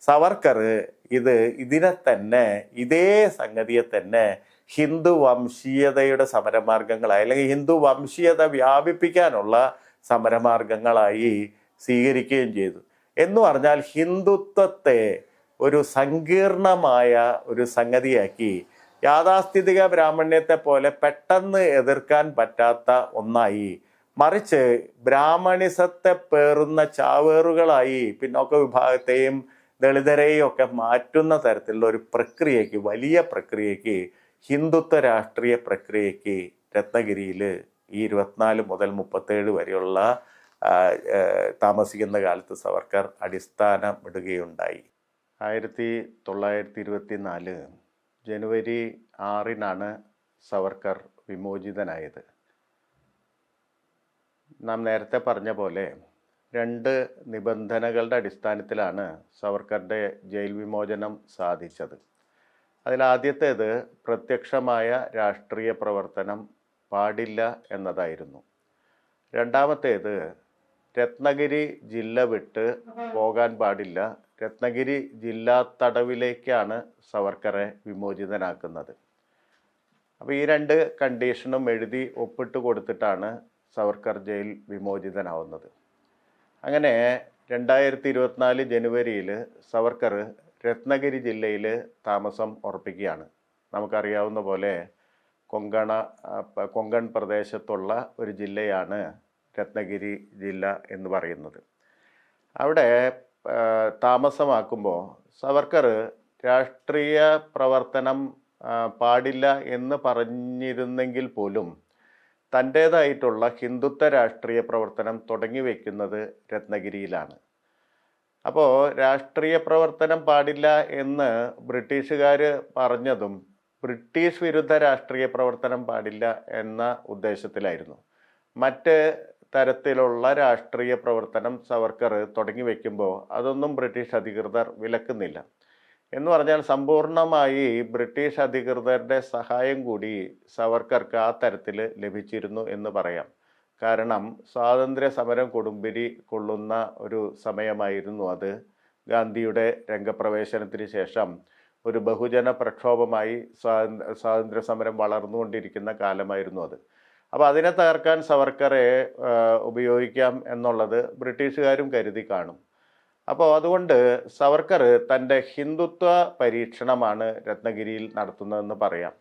സവർക്കർ ഇതിനെ തന്നെ ഇതേ സംഗതിയെ തന്നെ ഹിന്ദു വംശീയതയുടെ സമരമാർഗങ്ങളായി അല്ലെങ്കിൽ ഹിന്ദു വംശീയത വ്യാപിപ്പിക്കാനുള്ള സമരമാർഗങ്ങളായി സ്വീകരിക്കുകയും ചെയ്തു. എന്ന് പറഞ്ഞാൽ ഹിന്ദുത്വത്തെ ഒരു സങ്കീർണമായ ഒരു സംഗതിയാക്കി യാഥാസ്ഥിതിക ബ്രാഹ്മണ്യത്തെ പോലെ പെട്ടെന്ന് എതിർക്കാൻ പറ്റാത്ത ഒന്നായി, മറിച്ച് ബ്രാഹ്മണിസത്തെ പേറുന്ന ചാവേറുകളായി പിന്നോക്ക വിഭാഗത്തെയും ദളിതരെയും ഒക്കെ മാറ്റുന്ന തരത്തിലുള്ള ഒരു പ്രക്രിയയ്ക്ക്, വലിയ പ്രക്രിയയ്ക്ക്, ഹിന്ദുത്വ രാഷ്ട്രീയ പ്രക്രിയയ്ക്ക് രത്നഗിരിയിൽ ഈ 24 മുതൽ 37 വരെയുള്ള താമസിക്കുന്ന കാലത്ത് സവർക്കർ അടിസ്ഥാനമിടുകയുണ്ടായി. 1924 ജനുവരി 6 സവർക്കർ വിമോചിതനായത്. നാം നേരത്തെ പറഞ്ഞ പോലെ 2 നിബന്ധനകളുടെ അടിസ്ഥാനത്തിലാണ് സവർക്കറുടെ ജയിൽ വിമോചനം സാധിച്ചത്. അതിലാദ്യത്തേത് പ്രത്യക്ഷമായ രാഷ്ട്രീയ പ്രവർത്തനം പാടില്ല എന്നതായിരുന്നു. രണ്ടാമത്തേത് രത്നഗിരി ജില്ല വിട്ട് പോകാൻ പാടില്ല. രത്നഗിരി ജില്ലാ തടവിലേക്കാണ് സവർക്കറെ വിമോചിതനാക്കുന്നത്. അപ്പോൾ ഈ 2 കണ്ടീഷനും എഴുതി ഒപ്പിട്ട് കൊടുത്തിട്ടാണ് സവർക്കർ ജയിൽ വിമോചിതനാവുന്നത്. അങ്ങനെ 2024 ജനുവരിയിൽ സവർക്കർ രത്നഗിരി ജില്ലയിൽ താമസം ഉറപ്പിക്കുകയാണ്. നമുക്കറിയാവുന്ന പോലെ കൊങ്കൺ പ്രദേശത്തുള്ള ഒരു ജില്ലയാണ് രത്നഗിരി ജില്ല എന്ന് പറയുന്നത്. അവിടെ താമസമാക്കുമ്പോൾ സവർക്കർ രാഷ്ട്രീയ പ്രവർത്തനം പാടില്ല എന്ന് പറഞ്ഞിരുന്നെങ്കിൽ പോലും തൻ്റേതായിട്ടുള്ള ഹിന്ദുത്വ രാഷ്ട്രീയ പ്രവർത്തനം തുടങ്ങി വയ്ക്കുന്നത് രത്നഗിരിയിലാണ്. അപ്പോൾ രാഷ്ട്രീയ പ്രവർത്തനം പാടില്ല എന്ന് ബ്രിട്ടീഷുകാർ പറഞ്ഞതും ബ്രിട്ടീഷ് വിരുദ്ധ രാഷ്ട്രീയ പ്രവർത്തനം പാടില്ല എന്ന ഉദ്ദേശത്തിലായിരുന്നു. മറ്റ് തരത്തിലുള്ള രാഷ്ട്രീയ പ്രവർത്തനം സവർക്കർ തുടങ്ങി വയ്ക്കുമ്പോൾ അതൊന്നും ബ്രിട്ടീഷ് അധികൃതർ വിലക്കുന്നില്ല. എന്ന് പറഞ്ഞാൽ സമ്പൂർണമായി ബ്രിട്ടീഷ് അധികൃതരുടെ സഹായം കൂടി സവർക്കർക്ക് ആ തരത്തിൽ ലഭിച്ചിരുന്നു എന്ന് പറയാം. കാരണം സ്വാതന്ത്ര്യ സമരം കൊടുമ്പിരി കൊള്ളുന്ന ഒരു സമയമായിരുന്നു അത്. ഗാന്ധിയുടെ രംഗപ്രവേശനത്തിന് ശേഷം ഒരു ബഹുജന പ്രക്ഷോഭമായി സ്വാതന്ത്ര്യ സമരം വളർന്നുകൊണ്ടിരിക്കുന്ന കാലമായിരുന്നു അത്. അപ്പോൾ അതിനെ തകർക്കാൻ സവർക്കറെ ഉപയോഗിക്കാം എന്നുള്ളത് ബ്രിട്ടീഷുകാരും കരുതി കാണും. അപ്പോൾ അതുകൊണ്ട് സവർക്കർ തൻ്റെ ഹിന്ദുത്വ പരീക്ഷണമാണ് രത്നഗിരിയിൽ നടത്തുന്നതെന്ന് പറയാം.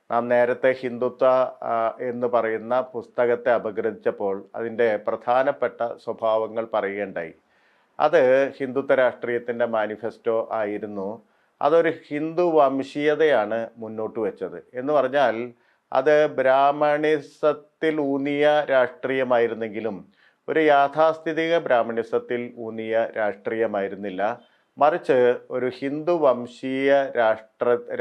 നാം നേരത്തെ ഹിന്ദുത്വ എന്ന് പറയുന്ന പുസ്തകത്തെ അപഗ്രഥിച്ചപ്പോൾ അതിൻ്റെ പ്രധാനപ്പെട്ട സ്വഭാവങ്ങൾ പറയുകയുണ്ടായി. അത് ഹിന്ദുത്വ രാഷ്ട്രീയത്തിൻ്റെ മാനിഫെസ്റ്റോ ആയിരുന്നു. അതൊരു ഹിന്ദു വംശീയതയാണ് മുന്നോട്ട് വെച്ചത്. എന്ന് പറഞ്ഞാൽ അത് ബ്രാഹ്മണിസത്തിൽ ഊന്നിയ രാഷ്ട്രീയമായിരുന്നെങ്കിലും ഒരു യാഥാസ്ഥിതിക ബ്രാഹ്മണിസത്തിൽ ഊന്നിയ രാഷ്ട്രീയമായിരുന്നില്ല. മറിച്ച് ഒരു ഹിന്ദു വംശീയ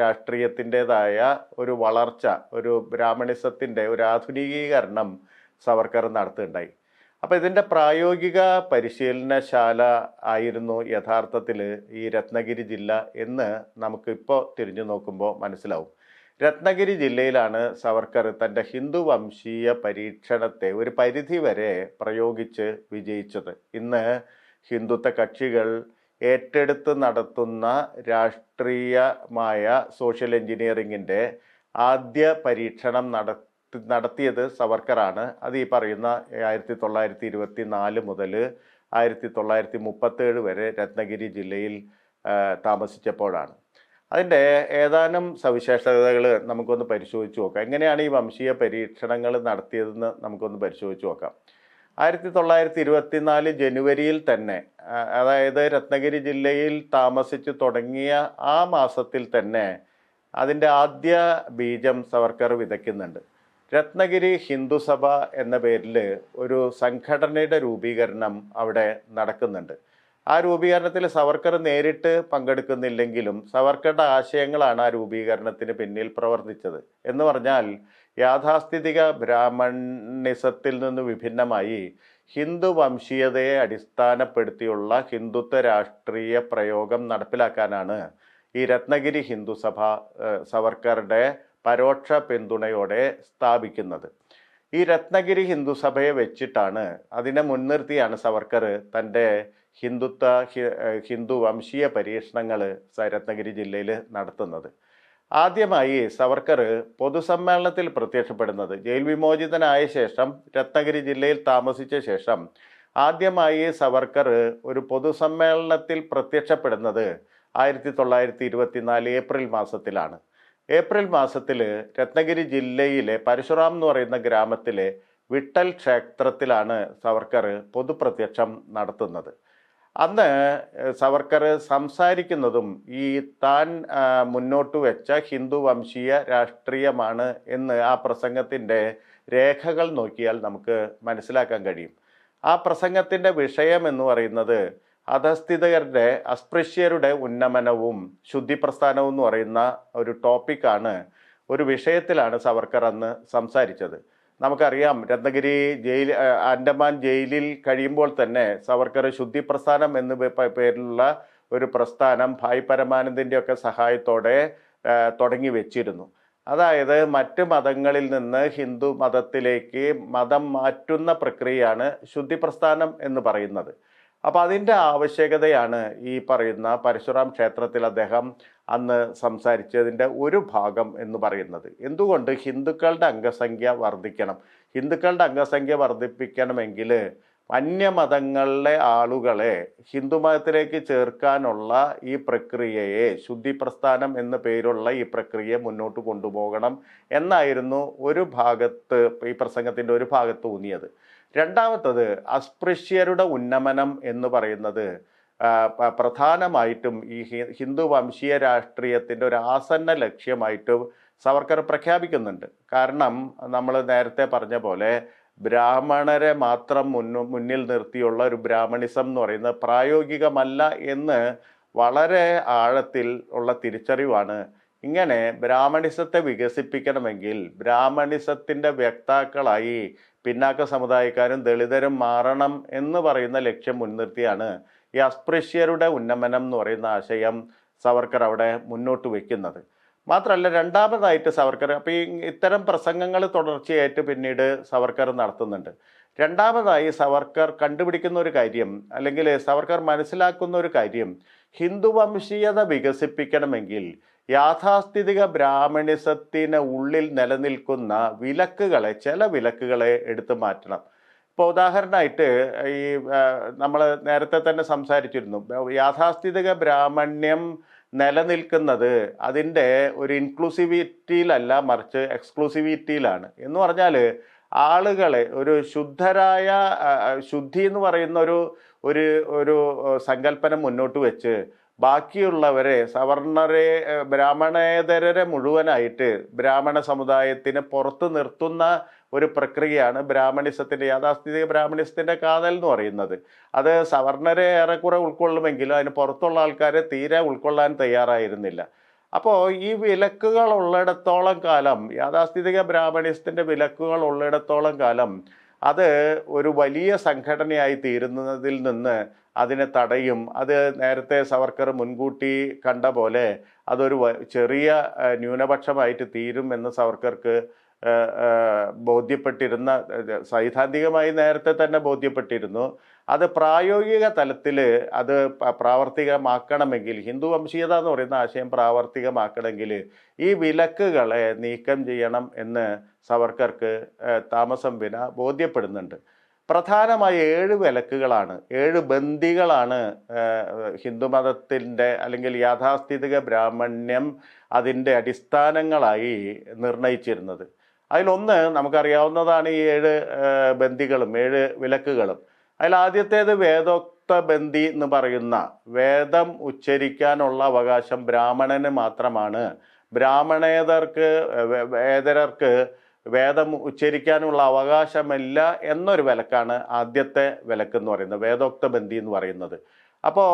രാഷ്ട്രീയത്തിൻ്റെതായ ഒരു വളർച്ച, ഒരു ബ്രാഹ്മണിസത്തിൻ്റെ ഒരു ആധുനികീകരണം സവർക്കർ നടത്തുകയുണ്ടായി. അപ്പോൾ ഇതിൻ്റെ പ്രായോഗിക പരിശീലനശാല ആയിരുന്നു യഥാർത്ഥത്തിൽ ഈ രത്നഗിരി ജില്ല എന്ന് നമുക്കിപ്പോൾ തിരിഞ്ഞു നോക്കുമ്പോൾ മനസ്സിലാവും. രത്നഗിരി ജില്ലയിലാണ് സവർക്കർ തൻ്റെ ഹിന്ദു വംശീയ പരീക്ഷണത്തെ ഒരു പരിധി വരെ പ്രയോഗിച്ച് വിജയിച്ചത്. ഇന്ന് ഹിന്ദുത്വ കക്ഷികൾ ഏറ്റെടുത്ത് നടത്തുന്ന രാഷ്ട്രീയമായ സോഷ്യൽ എഞ്ചിനീയറിങ്ങിൻ്റെ ആദ്യ പരീക്ഷണം നടത്തിയത് സവർക്കറാണ്. അത് ഈ പറയുന്ന 1924 മുതൽ 1937 വരെ രത്നഗിരി ജില്ലയിൽ താമസിച്ചപ്പോഴാണ്. അതിൻ്റെ ഏതാനും സവിശേഷതകൾ നമുക്കൊന്ന് പരിശോധിച്ച് നോക്കാം. എങ്ങനെയാണ് ഈ വംശീയ പരീക്ഷണങ്ങൾ നടത്തിയതെന്ന് നമുക്കൊന്ന് പരിശോധിച്ച് നോക്കാം. 1924 ജനുവരിയിൽ തന്നെ, അതായത് രത്നഗിരി ജില്ലയിൽ താമസിച്ച് തുടങ്ങിയ ആ മാസത്തിൽ തന്നെ അതിൻ്റെ ആദ്യ ബീജം സവർക്കർ വിതയ്ക്കുന്നുണ്ട്. രത്നഗിരി ഹിന്ദുസഭ എന്ന പേരിൽ ഒരു സംഘടനയുടെ രൂപീകരണം അവിടെ നടക്കുന്നുണ്ട്. ആ രൂപീകരണത്തിൽ സവർക്കർ നേരിട്ട് പങ്കെടുക്കുന്നില്ലെങ്കിലും സവർക്കറുടെ ആശയങ്ങളാണ് ആ രൂപീകരണത്തിന് പിന്നിൽ പ്രവർത്തിച്ചത്. എന്ന് പറഞ്ഞാൽ യാഥാസ്ഥിതിക ബ്രാഹ്മണിസത്തിൽ നിന്ന് വിഭിന്നമായി ഹിന്ദു വംശീയതയെ അടിസ്ഥാനപ്പെടുത്തിയുള്ള ഹിന്ദുത്വ രാഷ്ട്രീയ പ്രയോഗം നടപ്പിലാക്കാനാണ് ഈ രത്നഗിരി ഹിന്ദുസഭ സവർക്കറുടെ പരോക്ഷ പിന്തുണയോടെ സ്ഥാപിക്കുന്നത്. ഈ രത്നഗിരി ഹിന്ദു സഭയെ വെച്ചിട്ടാണ്, അതിനെ മുൻനിർത്തിയാണ് സവർക്കർ തൻ്റെ ഹിന്ദു വംശീയ പരീക്ഷണങ്ങൾ രത്നഗിരി ജില്ലയിൽ നടത്തുന്നത്. ആദ്യമായി സവർക്കർ പൊതുസമ്മേളനത്തിൽ പ്രത്യക്ഷപ്പെടുന്നത് ജയിൽ വിമോചിതനായ ശേഷം രത്നഗിരി ജില്ലയിൽ താമസിച്ച ശേഷം ആദ്യമായി സവർക്കർ ഒരു പൊതുസമ്മേളനത്തിൽ പ്രത്യക്ഷപ്പെടുന്നത് 1924 ഏപ്രിൽ മാസത്തിലാണ്. ഏപ്രിൽ മാസത്തിൽ രത്നഗിരി ജില്ലയിലെ പരശുറാം എന്ന് പറയുന്ന ഗ്രാമത്തിലെ വിട്ടൽ ക്ഷേത്രത്തിലാണ് സവർക്കർ പൊതുപ്രത്യക്ഷം നടത്തുന്നത്. അന്ന് സവർക്കർ സംസാരിക്കുന്നതും ഈ താൻ മുന്നോട്ട് വെച്ച ഹിന്ദു വംശീയ രാഷ്ട്രീയമാണ് എന്ന് ആ പ്രസംഗത്തിൻ്റെ രേഖകൾ നോക്കിയാൽ നമുക്ക് മനസ്സിലാക്കാൻ കഴിയും. ആ പ്രസംഗത്തിൻ്റെ വിഷയം എന്ന് പറയുന്നത് അധസ്ഥിതരുടെ അസ്പൃശ്യരുടെ ഉന്നമനവും ശുദ്ധിപ്രസ്ഥാനവും എന്ന് പറയുന്ന ഒരു ടോപ്പിക്കാണ്, ഒരു വിഷയത്തിലാണ് സവർക്കർ അന്ന് സംസാരിച്ചത്. നമുക്കറിയാം, രത്നഗിരി ആൻഡമാൻ ജയിലിൽ കഴിയുമ്പോൾ തന്നെ സവർക്കർ ശുദ്ധിപ്രസ്ഥാനം എന്ന് പേരിലുള്ള ഒരു പ്രസ്ഥാനം ഭായ് പരമാനന്ദിൻ്റെ ഒക്കെ സഹായത്തോടെ തുടങ്ങി വെച്ചിരുന്നു. അതായത് മറ്റ് മതങ്ങളിൽ നിന്ന് ഹിന്ദു മതത്തിലേക്ക് മതം മാറ്റുന്ന പ്രക്രിയയാണ് ശുദ്ധിപ്രസ്ഥാനം എന്ന് പറയുന്നത്. അപ്പോൾ അതിൻ്റെ ആവശ്യകതയാണ് ഈ പറയുന്ന പരശുറാം ക്ഷേത്രത്തിൽ അദ്ദേഹം അന്ന് സംസാരിച്ചതിൻ്റെ ഒരു ഭാഗം എന്ന് പറയുന്നത്. എന്തുകൊണ്ട് ഹിന്ദുക്കളുടെ അംഗസംഖ്യ വർദ്ധിക്കണം? ഹിന്ദുക്കളുടെ അംഗസംഖ്യ വർദ്ധിപ്പിക്കണമെങ്കിൽ അന്യമതങ്ങളിലെ ആളുകളെ ഹിന്ദുമതത്തിലേക്ക് ചേർക്കാനുള്ള ഈ പ്രക്രിയയെ, ശുദ്ധിപ്രസ്ഥാനം എന്ന പേരുള്ള ഈ പ്രക്രിയയെ മുന്നോട്ട് കൊണ്ടുപോകണം എന്നായിരുന്നു ഒരു ഭാഗത്ത്, ഈ പ്രസംഗത്തിൻ്റെ ഒരു ഭാഗത്ത് ഊന്നിയത്. രണ്ടാമത്തത് അസ്പൃശ്യരുടെ ഉന്നമനം എന്ന് പറയുന്നത് പ്രധാനമായിട്ടും ഈ ഹിന്ദു വംശീയ രാഷ്ട്രീയത്തിൻ്റെ ഒരു ആസന്ന ലക്ഷ്യമായിട്ട് സവർക്കർ പ്രഖ്യാപിക്കുന്നുണ്ട്. കാരണം നമ്മൾ നേരത്തെ പറഞ്ഞ പോലെ ബ്രാഹ്മണരെ മാത്രം മുന്നിൽ നിർത്തിയുള്ള ഒരു ബ്രാഹ്മണിസം എന്ന് പറയുന്നത് പ്രായോഗികമല്ല എന്ന് വളരെ ആഴത്തിൽ ഉള്ള തിരിച്ചറിവാണ്. ഇങ്ങനെ ബ്രാഹ്മണിസത്തെ വികസിപ്പിക്കണമെങ്കിൽ ബ്രാഹ്മണിസത്തിൻ്റെ വ്യക്താക്കളായി പിന്നാക്ക സമുദായക്കാരും ദളിതരും മാറണം എന്ന് പറയുന്ന ലക്ഷ്യം മുൻനിർത്തിയാണ് ഈ അസ്പൃശ്യരുടെ ഉന്നമനം എന്ന് പറയുന്ന ആശയം സവർക്കർ അവിടെ മുന്നോട്ട് വയ്ക്കുന്നത്. മാത്രമല്ല, രണ്ടാമതായിട്ട് സവർക്കർ, അപ്പോൾ ഈ ഇത്തരം പ്രസംഗങ്ങൾ തുടർച്ചയായിട്ട് പിന്നീട് സവർക്കർ നടത്തുന്നുണ്ട്. രണ്ടാമതായി സവർക്കർ കണ്ടുപിടിക്കുന്ന ഒരു കാര്യം, അല്ലെങ്കിൽ സവർക്കർ മനസ്സിലാക്കുന്ന ഒരു കാര്യം, ഹിന്ദു വംശീയത വികസിപ്പിക്കണമെങ്കിൽ യാഥാസ്ഥിതിക ബ്രാഹ്മണിസത്തിന് ഉള്ളിൽ നിലനിൽക്കുന്ന ചില വിലക്കുകളെ എടുത്തു മാറ്റണം. ഇപ്പോൾ ഉദാഹരണമായിട്ട് ഈ നമ്മൾ നേരത്തെ തന്നെ സംസാരിച്ചിരുന്നു, യാഥാസ്ഥിതിക ബ്രാഹ്മണ്യം നിലനിൽക്കുന്നത് അതിൻ്റെ ഒരു ഇൻക്ലൂസിവിറ്റിയിലല്ല, മറിച്ച് എക്സ്ക്ലൂസിവിറ്റിയിലാണ്. എന്ന് പറഞ്ഞാൽ ആളുകളെ ഒരു ശുദ്ധരായ, ശുദ്ധി എന്ന് പറയുന്ന ഒരു സങ്കല്പനം മുന്നോട്ട് വെച്ച് ബാക്കിയുള്ളവരെ, സവർണരെ, ബ്രാഹ്മണേതരരെ മുഴുവനായിട്ട് ബ്രാഹ്മണ സമുദായത്തിന് പുറത്ത് നിർത്തുന്ന ഒരു പ്രക്രിയയാണ് ബ്രാഹ്മണിസത്തിൻ്റെ, യാഥാസ്ഥിതിക ബ്രാഹ്മണിസത്തിൻ്റെ കാതൽ എന്ന് പറയുന്നത്. അത് സവർണരെ ഏറെക്കുറെ ഉൾക്കൊള്ളുമെങ്കിലും അതിന് പുറത്തുള്ള ആൾക്കാരെ തീരെ ഉൾക്കൊള്ളാൻ തയ്യാറായിരുന്നില്ല. അപ്പോൾ ഈ വിലക്കുകൾ ഉള്ളിടത്തോളം കാലം, യാഥാസ്ഥിതിക ബ്രാഹ്മണിസത്തിൻ്റെ വിലക്കുകൾ ഉള്ളിടത്തോളം കാലം അത് ഒരു വലിയ സംഘടനയായി തീരുന്നതിൽ നിന്ന് അതിനെ തടയും. അത് നേരത്തെ സവർക്കർ മുൻകൂട്ടി കണ്ട പോലെ അതൊരു ചെറിയ ന്യൂനപക്ഷമായിട്ട് തീരും എന്ന് സവർക്കർക്ക് ബോധ്യപ്പെട്ടിരുന്ന, സൈദ്ധാന്തികമായി നേരത്തെ തന്നെ ബോധ്യപ്പെട്ടിരുന്നു. അത് പ്രായോഗിക തലത്തിൽ അത് പ്രാവർത്തികമാക്കണമെങ്കിൽ, ഹിന്ദു വംശീയത എന്ന് പറയുന്ന ആശയം പ്രാവർത്തികമാക്കണമെങ്കിൽ ഈ വിലക്കുകളെ നീക്കം ചെയ്യണം എന്ന് സവർക്കർക്ക് താമസം വിന ബോധ്യപ്പെടുന്നുണ്ട്. പ്രധാനമായി 7 വിലക്കുകളാണ്, 7 ബന്ദികളാണ് ഹിന്ദുമതത്തിൻ്റെ അല്ലെങ്കിൽ യാഥാസ്ഥിതിക ബ്രാഹ്മണ്യം അതിൻ്റെ അടിസ്ഥാനങ്ങളായി നിർണയിച്ചിരുന്നത്. അതിലൊന്ന് നമുക്കറിയാവുന്നതാണ്, ഈ 7 ബന്ദികളും 7 വിലക്കുകളും. അതിൽ ആദ്യത്തേത് വേദോക്ത ബന്ദി എന്ന് പറയുന്ന, വേദം ഉച്ചരിക്കാനുള്ള അവകാശം ബ്രാഹ്മണന് മാത്രമാണ്, വേദരർക്ക് വേദം ഉച്ചരിക്കാനുള്ള അവകാശമില്ല എന്നൊരു വിലക്കാണ് ആദ്യത്തെ വിലക്ക് എന്ന് പറയുന്നത്, വേദോക്ത ബന്ദി എന്ന് പറയുന്നത്. അപ്പോൾ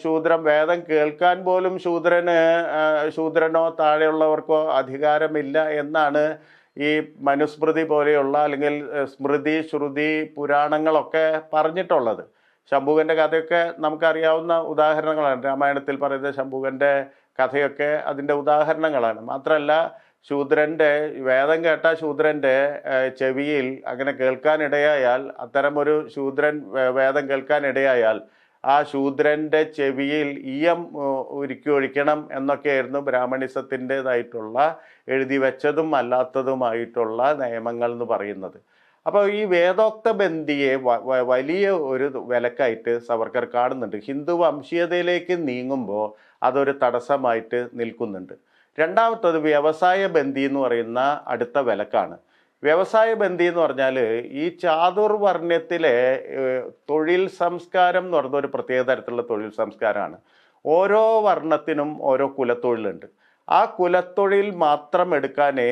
ശൂദ്രൻ, വേദം കേൾക്കാൻ പോലും ശൂദ്രനോ താഴെയുള്ളവർക്കോ അധികാരമില്ല എന്നാണ് ഈ മനുസ്മൃതി പോലെയുള്ള, അല്ലെങ്കിൽ സ്മൃതി, ശ്രുതി, പുരാണങ്ങളൊക്കെ പറഞ്ഞിട്ടുള്ളത്. ശംഭുകൻ്റെ കഥയൊക്കെ നമുക്കറിയാവുന്ന ഉദാഹരണങ്ങളാണ്. രാമായണത്തിൽ പറയുന്ന ശംഭുകൻ്റെ കഥയൊക്കെ അതിൻ്റെ ഉദാഹരണങ്ങളാണ്. മാത്രമല്ല, ശൂദ്രൻ്റെ വേദം കേട്ട ശൂദ്രൻ്റെ ചെവിയിൽ അങ്ങനെ കേൾക്കാനിടയായാൽ, അത്തരമൊരു ശൂദ്രൻ വേദം കേൾക്കാനിടയായാൽ ആ ശൂദ്രൻ്റെ ചെവിയിൽ ഈയം ഉരുക്കി ഒഴിക്കണം എന്നൊക്കെയായിരുന്നു ബ്രാഹ്മണിസത്തിൻ്റെതായിട്ടുള്ള എഴുതി വെച്ചതും അല്ലാത്തതുമായിട്ടുള്ള നിയമങ്ങൾ എന്ന് പറയുന്നത്. അപ്പോൾ ഈ വേദോക്ത ബന്ധിയെ വലിയ ഒരു വിലക്കായിട്ട് സവർക്കർ കാണുന്നുണ്ട്. ഹിന്ദു വംശീയതയിലേക്ക് നീങ്ങുമ്പോൾ അതൊരു തടസ്സമായിട്ട് നിൽക്കുന്നുണ്ട്. രണ്ടാമത്തത് വ്യവസായ ബന്ധി എന്ന് പറയുന്ന അടുത്ത വിലക്കാണ്. വ്യവസായ ബന്ധി എന്ന് പറഞ്ഞാൽ ഈ ചാതുർവർണ്ണയത്തിലെ തൊഴിൽ സംസ്കാരം എന്ന് പറയുന്ന ഒരു പ്രത്യേക തരത്തിലുള്ള തൊഴിൽ സംസ്കാരമാണ്. ഓരോ വർണ്ണത്തിനും ഓരോ കുലത്തൊഴിലുണ്ട്. ആ കുലത്തൊഴിൽ മാത്രം എടുക്കാനേ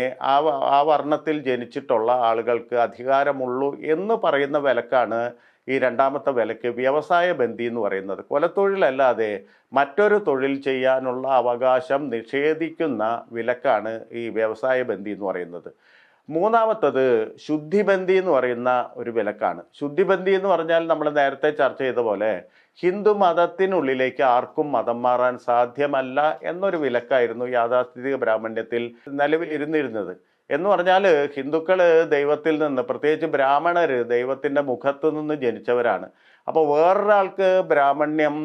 ആ വർണ്ണത്തിൽ ജനിച്ചിട്ടുള്ള ആളുകൾക്ക് അധികാരമുള്ളൂ എന്ന് പറയുന്ന വിലക്കാണ് ഈ രണ്ടാമത്തെ വിലക്ക് വ്യവസായ ബന്ധി എന്ന് പറയുന്നത്. കുലത്തൊഴിലല്ലാതെ മറ്റൊരു തൊഴിൽ ചെയ്യാനുള്ള അവകാശം നിഷേധിക്കുന്ന വിലക്കാണ് ഈ വ്യവസായ ബന്ധി എന്ന് പറയുന്നത്. മൂന്നാമത്തത് ശുദ്ധിബന്ധി എന്ന് പറയുന്ന ഒരു വിലക്കാണ്. ശുദ്ധിബന്ധി എന്ന് പറഞ്ഞാൽ നമ്മൾ നേരത്തെ ചർച്ച ചെയ്ത പോലെ ഹിന്ദു മതത്തിനുള്ളിലേക്ക് ആർക്കും മതം മാറാൻ സാധ്യമല്ല എന്നൊരു വിലക്കായിരുന്നു യാഥാസ്ഥിതിക ബ്രാഹ്മണ്യത്തിൽ നിലവിൽ ഇരുന്നിരുന്നത്. എന്ന് പറഞ്ഞാൽ ഹിന്ദുക്കൾ ദൈവത്തിൽ നിന്ന്, പ്രത്യേകിച്ച് ബ്രാഹ്മണർ ദൈവത്തിൻ്റെ മുഖത്തു നിന്ന് ജനിച്ചവരാണ്. അപ്പോൾ വേറൊരാൾക്ക് ബ്രാഹ്മണ്യം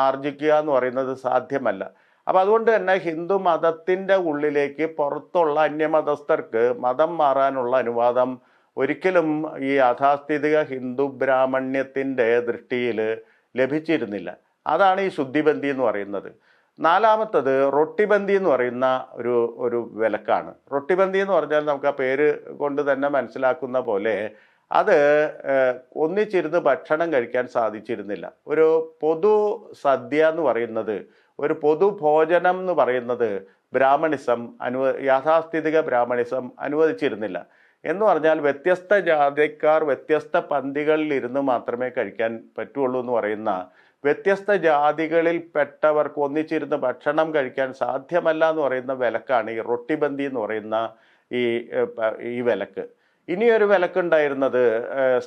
ആർജിക്കുക എന്ന് പറയുന്നത് സാധ്യമല്ല. അപ്പം അതുകൊണ്ട് തന്നെ ഹിന്ദു മതത്തിൻ്റെ ഉള്ളിലേക്ക് പുറത്തുള്ള അന്യമതസ്ഥർക്ക് മതം മാറാനുള്ള അനുവാദം ഒരിക്കലും ഈ യാഥാസ്ഥിതിക ഹിന്ദു ബ്രാഹ്മണ്യത്തിൻ്റെ ദൃഷ്ടിയിൽ ലഭിച്ചിരുന്നില്ല. അതാണ് ഈ ശുദ്ധിബന്ധി എന്ന് പറയുന്നത്. നാലാമത്തത് റൊട്ടിബന്ധി എന്ന് പറയുന്ന ഒരു വിലക്കാണ്. റൊട്ടിബന്ധി എന്ന് പറഞ്ഞാൽ നമുക്ക് ആ പേര് കൊണ്ട് തന്നെ മനസ്സിലാക്കുന്ന പോലെ അത് ഒന്നിച്ചിരുന്ന് ഭക്ഷണം കഴിക്കാൻ സാധിച്ചിരുന്നില്ല. ഒരു പൊതു സദ്യ എന്ന് പറയുന്നത്, ഒരു പൊതുഭോജനം എന്ന് പറയുന്നത് ബ്രാഹ്മണിസം യാഥാസ്ഥിതിക ബ്രാഹ്മണിസം അനുവദിച്ചിരുന്നില്ല. എന്ന് പറഞ്ഞാൽ വ്യത്യസ്ത ജാതിക്കാർ വ്യത്യസ്ത പന്തികളിൽ ഇരുന്ന് മാത്രമേ കഴിക്കാൻ പറ്റുള്ളൂ എന്ന് പറയുന്ന, വ്യത്യസ്ത ജാതികളിൽ പെട്ടവർക്ക് ഒന്നിച്ചിരുന്ന് ഭക്ഷണം കഴിക്കാൻ സാധ്യമല്ല എന്ന് പറയുന്ന വിലക്കാണ് ഈ റൊട്ടിബന്ധി എന്ന് പറയുന്ന ഈ വിലക്ക്. ഇനിയൊരു വിലക്കുണ്ടായിരുന്നത്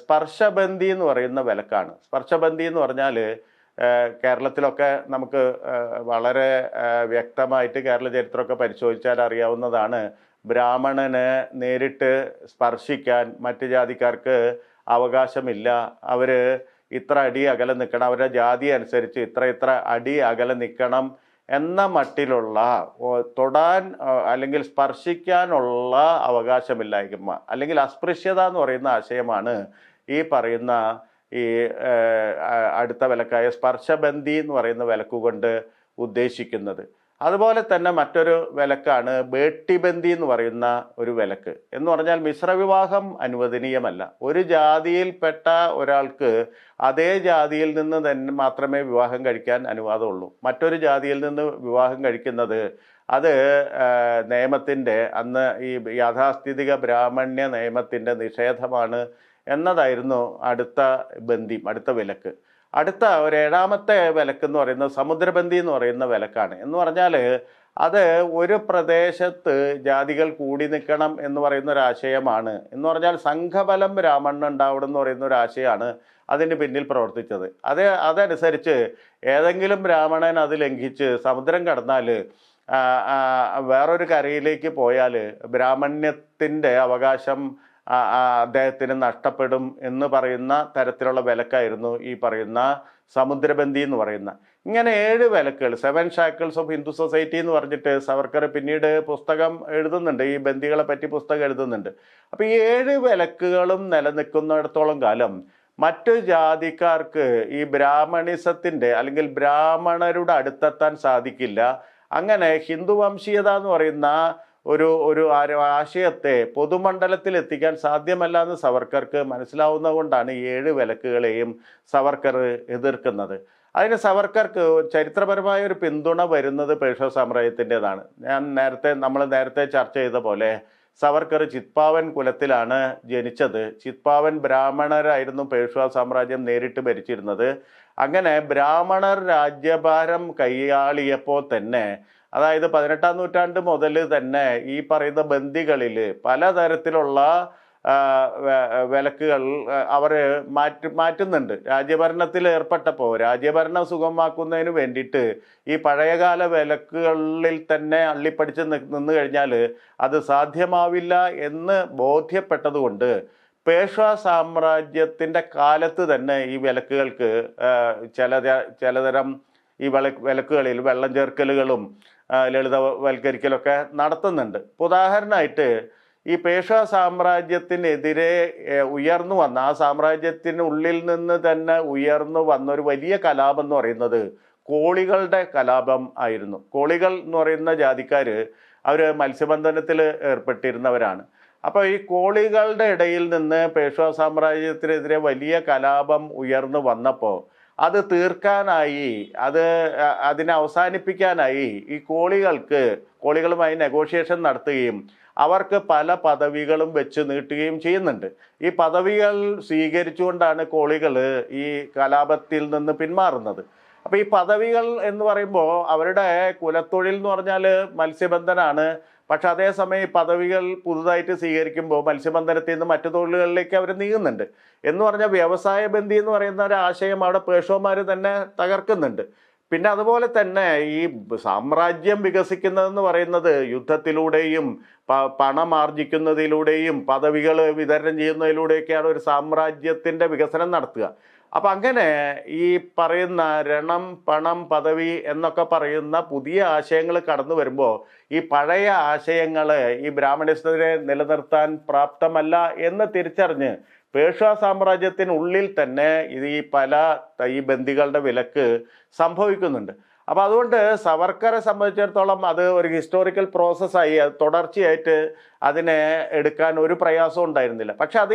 സ്പർശബന്ധി എന്ന് പറയുന്ന വിലക്കാണ്. സ്പർശബന്ധി എന്ന് പറഞ്ഞാൽ കേരളത്തിലൊക്കെ നമുക്ക് വളരെ വ്യക്തമായിട്ട് കേരള ചരിത്രമൊക്കെ പരിശോധിച്ചാൽ അറിയാവുന്നതാണ്. ബ്രാഹ്മണന് നേരിട്ട് സ്പർശിക്കാൻ മറ്റ് ജാതിക്കാർക്ക് അവകാശമില്ല. അവർ ഇത്ര അടി അകലെ നിൽക്കണം, അവരുടെ ജാതി അനുസരിച്ച് ഇത്ര അടി അകലെ നിൽക്കണം എന്ന മട്ടിലുള്ള തൊടാൻ അല്ലെങ്കിൽ സ്പർശിക്കാനുള്ള അവകാശമില്ലായ്മ അല്ലെങ്കിൽ അസ്പൃശ്യത എന്ന് പറയുന്ന ആശയമാണ് ഈ പറയുന്ന ഈ അടുത്ത വിലക്കായ സ്പർശബന്ധി എന്ന് പറയുന്ന വിലക്കുകൊണ്ട് ഉദ്ദേശിക്കുന്നത്. അതുപോലെ തന്നെ മറ്റൊരു വിലക്കാണ് ബേട്ടിബന്ധി എന്ന് പറയുന്ന ഒരു വിലക്ക്. എന്ന് പറഞ്ഞാൽ മിശ്രവിവാഹം അനുവദനീയമല്ല. ഒരു ജാതിയിൽപ്പെട്ട ഒരാൾക്ക് അതേ ജാതിയിൽ നിന്ന് തന്നെ മാത്രമേ വിവാഹം കഴിക്കാൻ അനുവാദമുള്ളൂ. മറ്റൊരു ജാതിയിൽ നിന്ന് വിവാഹം കഴിക്കുന്നത് അത് നിയമത്തിൻ്റെ, അന്ന് ഈ യാഥാസ്ഥിതിക ബ്രാഹ്മണ്യ നിയമത്തിൻ്റെ നിഷേധമാണ് എന്നതായിരുന്നു അടുത്ത വിലക്ക്. അടുത്ത ഒരു ഏഴാമത്തെ വിലക്ക് എന്ന് പറയുന്നത് സമുദ്രബന്ധി എന്ന് പറയുന്ന വിലക്കാണ്. എന്ന് പറഞ്ഞാൽ അത് ഒരു പ്രദേശത്ത് ജാതികൾ കൂടി നിൽക്കണം എന്ന് പറയുന്ന ഒരു ആശയമാണ്. എന്ന് പറഞ്ഞാൽ സംഘബലം ബ്രാഹ്മണൻ ഉണ്ടാവണം എന്ന് പറയുന്ന ഒരു ആശയമാണ് അതിന് പിന്നിൽ പ്രവർത്തിച്ചത്. അതനുസരിച്ച് ഏതെങ്കിലും ബ്രാഹ്മണൻ അത് ലംഘിച്ച് സമുദ്രം കടന്നാൽ വേറൊരു കരയിലേക്ക് പോയാൽ ബ്രാഹ്മണ്യത്തിൻ്റെ അവകാശം അദ്ദേഹത്തിന് നഷ്ടപ്പെടും എന്ന് പറയുന്ന തരത്തിലുള്ള വിലക്കായിരുന്നു ഈ പറയുന്ന സമുദ്രബന്ധി എന്ന് പറയുന്ന. ഇങ്ങനെ 7 വിലക്കുകൾ, 7 ഷാക്കിൾസ് ഓഫ് ഹിന്ദു സൊസൈറ്റി എന്ന് പറഞ്ഞിട്ട് സവർക്കർ പിന്നീട് പുസ്തകം എഴുതുന്നുണ്ട്, ഈ ബന്ധികളെ പറ്റി പുസ്തകം എഴുതുന്നുണ്ട്. അപ്പോൾ ഈ 7 വിലക്കുകളും നിലനിൽക്കുന്നിടത്തോളം കാലം മറ്റു ജാതിക്കാർക്ക് ഈ ബ്രാഹ്മണിസത്തിൻ്റെ അല്ലെങ്കിൽ ബ്രാഹ്മണരുടെ അടുത്തെത്താൻ സാധിക്കില്ല. അങ്ങനെ ഹിന്ദു വംശീയത എന്ന് പറയുന്ന ഒരു ആശയത്തെ പൊതുമണ്ഡലത്തിൽ എത്തിക്കാൻ സാധ്യമല്ല എന്ന് സവർക്കർക്ക് മനസ്സിലാവുന്നത് കൊണ്ടാണ് 7 വിലക്കുകളെയും സവർക്കർ എതിർക്കുന്നത്. അതിന് സവർക്കർക്ക് ചരിത്രപരമായ ഒരു പിന്തുണ വരുന്നത് പേഷ്വ സാമ്രാജ്യത്തിൻ്റെതാണ്. നമ്മൾ നേരത്തെ ചർച്ച ചെയ്ത പോലെ സവർക്കർ ചിത്പാവൻ കുലത്തിലാണ് ജനിച്ചത്. ചിത്പാവൻ ബ്രാഹ്മണരായിരുന്നു പേഷ്വ സാമ്രാജ്യം നേരിട്ട് ഭരിച്ചിരുന്നത്. അങ്ങനെ ബ്രാഹ്മണർ രാജ്യഭാരം കൈയാളിയപ്പോൾ തന്നെ, അതായത് 18-ാം നൂറ്റാണ്ട് മുതൽ തന്നെ ഈ പറയുന്ന ബന്ദികളിൽ പലതരത്തിലുള്ള വിലക്കുകൾ അവർ മാറ്റുന്നുണ്ട്. രാജ്യഭരണത്തിൽ ഏർപ്പെട്ടപ്പോൾ രാജ്യഭരണം സുഗമമാക്കുന്നതിന് വേണ്ടിയിട്ട് ഈ പഴയകാല വിലക്കുകളിൽ തന്നെ അള്ളിപ്പടിച്ച് നിന്ന് കഴിഞ്ഞാൽ അത് സാധ്യമാവില്ല എന്ന് ബോധ്യപ്പെട്ടതുകൊണ്ട് പേഷ്വാ സാമ്രാജ്യത്തിൻ്റെ കാലത്ത് തന്നെ ഈ വിലക്കുകൾക്ക് ചിലതരം ഈ വിലക്കുകളിൽ വെള്ളം ചേർക്കലുകളും ലളിതവൽക്കരിക്കലൊക്കെ നടത്തുന്നുണ്ട്. ഉദാഹരണമായിട്ട് ഈ പേഷ്വാ സാമ്രാജ്യത്തിനെതിരെ ഉയർന്നു വന്ന ആ സാമ്രാജ്യത്തിനുള്ളിൽ നിന്ന് തന്നെ ഉയർന്നു വന്ന ഒരു വലിയ കലാപം എന്ന് പറയുന്നത് കോളികളുടെ കലാപം ആയിരുന്നു. കോളികൾ എന്ന് പറയുന്ന ജാതിക്കാർ അവർ മത്സ്യബന്ധനത്തിൽ ഏർപ്പെട്ടിരുന്നവരാണ്. അപ്പോൾ ഈ കോളികളുടെ ഇടയിൽ നിന്ന് പേഷ്വാ സാമ്രാജ്യത്തിനെതിരെ വലിയ കലാപം ഉയർന്നു വന്നപ്പോൾ അത് തീർക്കാനായി അതിനെ അവസാനിപ്പിക്കാനായി ഈ കോളികളുമായി നെഗോഷിയേഷൻ നടത്തുകയും അവർക്ക് പല പദവികളും വെച്ച് നീട്ടുകയും ചെയ്യുന്നുണ്ട്. ഈ പദവികൾ സ്വീകരിച്ചുകൊണ്ടാണ് കോളികൾ ഈ കലാപത്തിൽ നിന്ന് പിന്മാറുന്നത്. അപ്പോൾ ഈ പദവികൾ എന്ന് പറയുമ്പോൾ അവരുടെ കുലത്തൊഴിൽ എന്ന് പറഞ്ഞാൽ മത്സ്യബന്ധനമാണ്. പക്ഷെ അതേസമയം ഈ പദവികൾ പുതുതായിട്ട് സ്വീകരിക്കുമ്പോൾ മത്സ്യബന്ധനത്തിൽ നിന്ന് മറ്റു തൊഴിലുകളിലേക്ക് അവർ നീങ്ങുന്നുണ്ട്. എന്ന് പറഞ്ഞാൽ വ്യവസായ ബന്ധി എന്ന് പറയുന്ന ഒരു ആശയം അവിടെ പേഷ്വാമാർ തന്നെ തകർക്കുന്നുണ്ട്. പിന്നെ അതുപോലെ തന്നെ ഈ സാമ്രാജ്യം വികസിക്കുന്നതെന്ന് പറയുന്നത് യുദ്ധത്തിലൂടെയും പണം ആർജിക്കുന്നതിലൂടെയും പദവികൾ വിതരണം ചെയ്യുന്നതിലൂടെയൊക്കെയാണ് ഒരു സാമ്രാജ്യത്തിൻ്റെ വികസനം നടത്തുക. അപ്പം അങ്ങനെ ഈ പറയുന്ന രണം, പണം, പദവി എന്നൊക്കെ പറയുന്ന പുതിയ ആശയങ്ങൾ കടന്നു വരുമ്പോൾ ഈ പഴയ ആശയങ്ങൾ ഈ ബ്രാഹ്മണ്യസ്ഥരെ നിലനിർത്താൻ പ്രാപ്തമല്ല എന്ന് തിരിച്ചറിഞ്ഞ് പേഷ്വാ സാമ്രാജ്യത്തിനുള്ളിൽ തന്നെ ഈ ബന്ദികളുടെ വിലക്ക് സംഭവിക്കുന്നുണ്ട്. അപ്പോൾ അതുകൊണ്ട് സവർക്കറെ സംബന്ധിച്ചിടത്തോളം അത് ഒരു ഹിസ്റ്റോറിക്കൽ പ്രോസസ്സായി, അത് തുടർച്ചയായിട്ട് അതിനെ എടുക്കാൻ ഒരു പ്രയാസവും ഉണ്ടായിരുന്നില്ല. പക്ഷെ അത്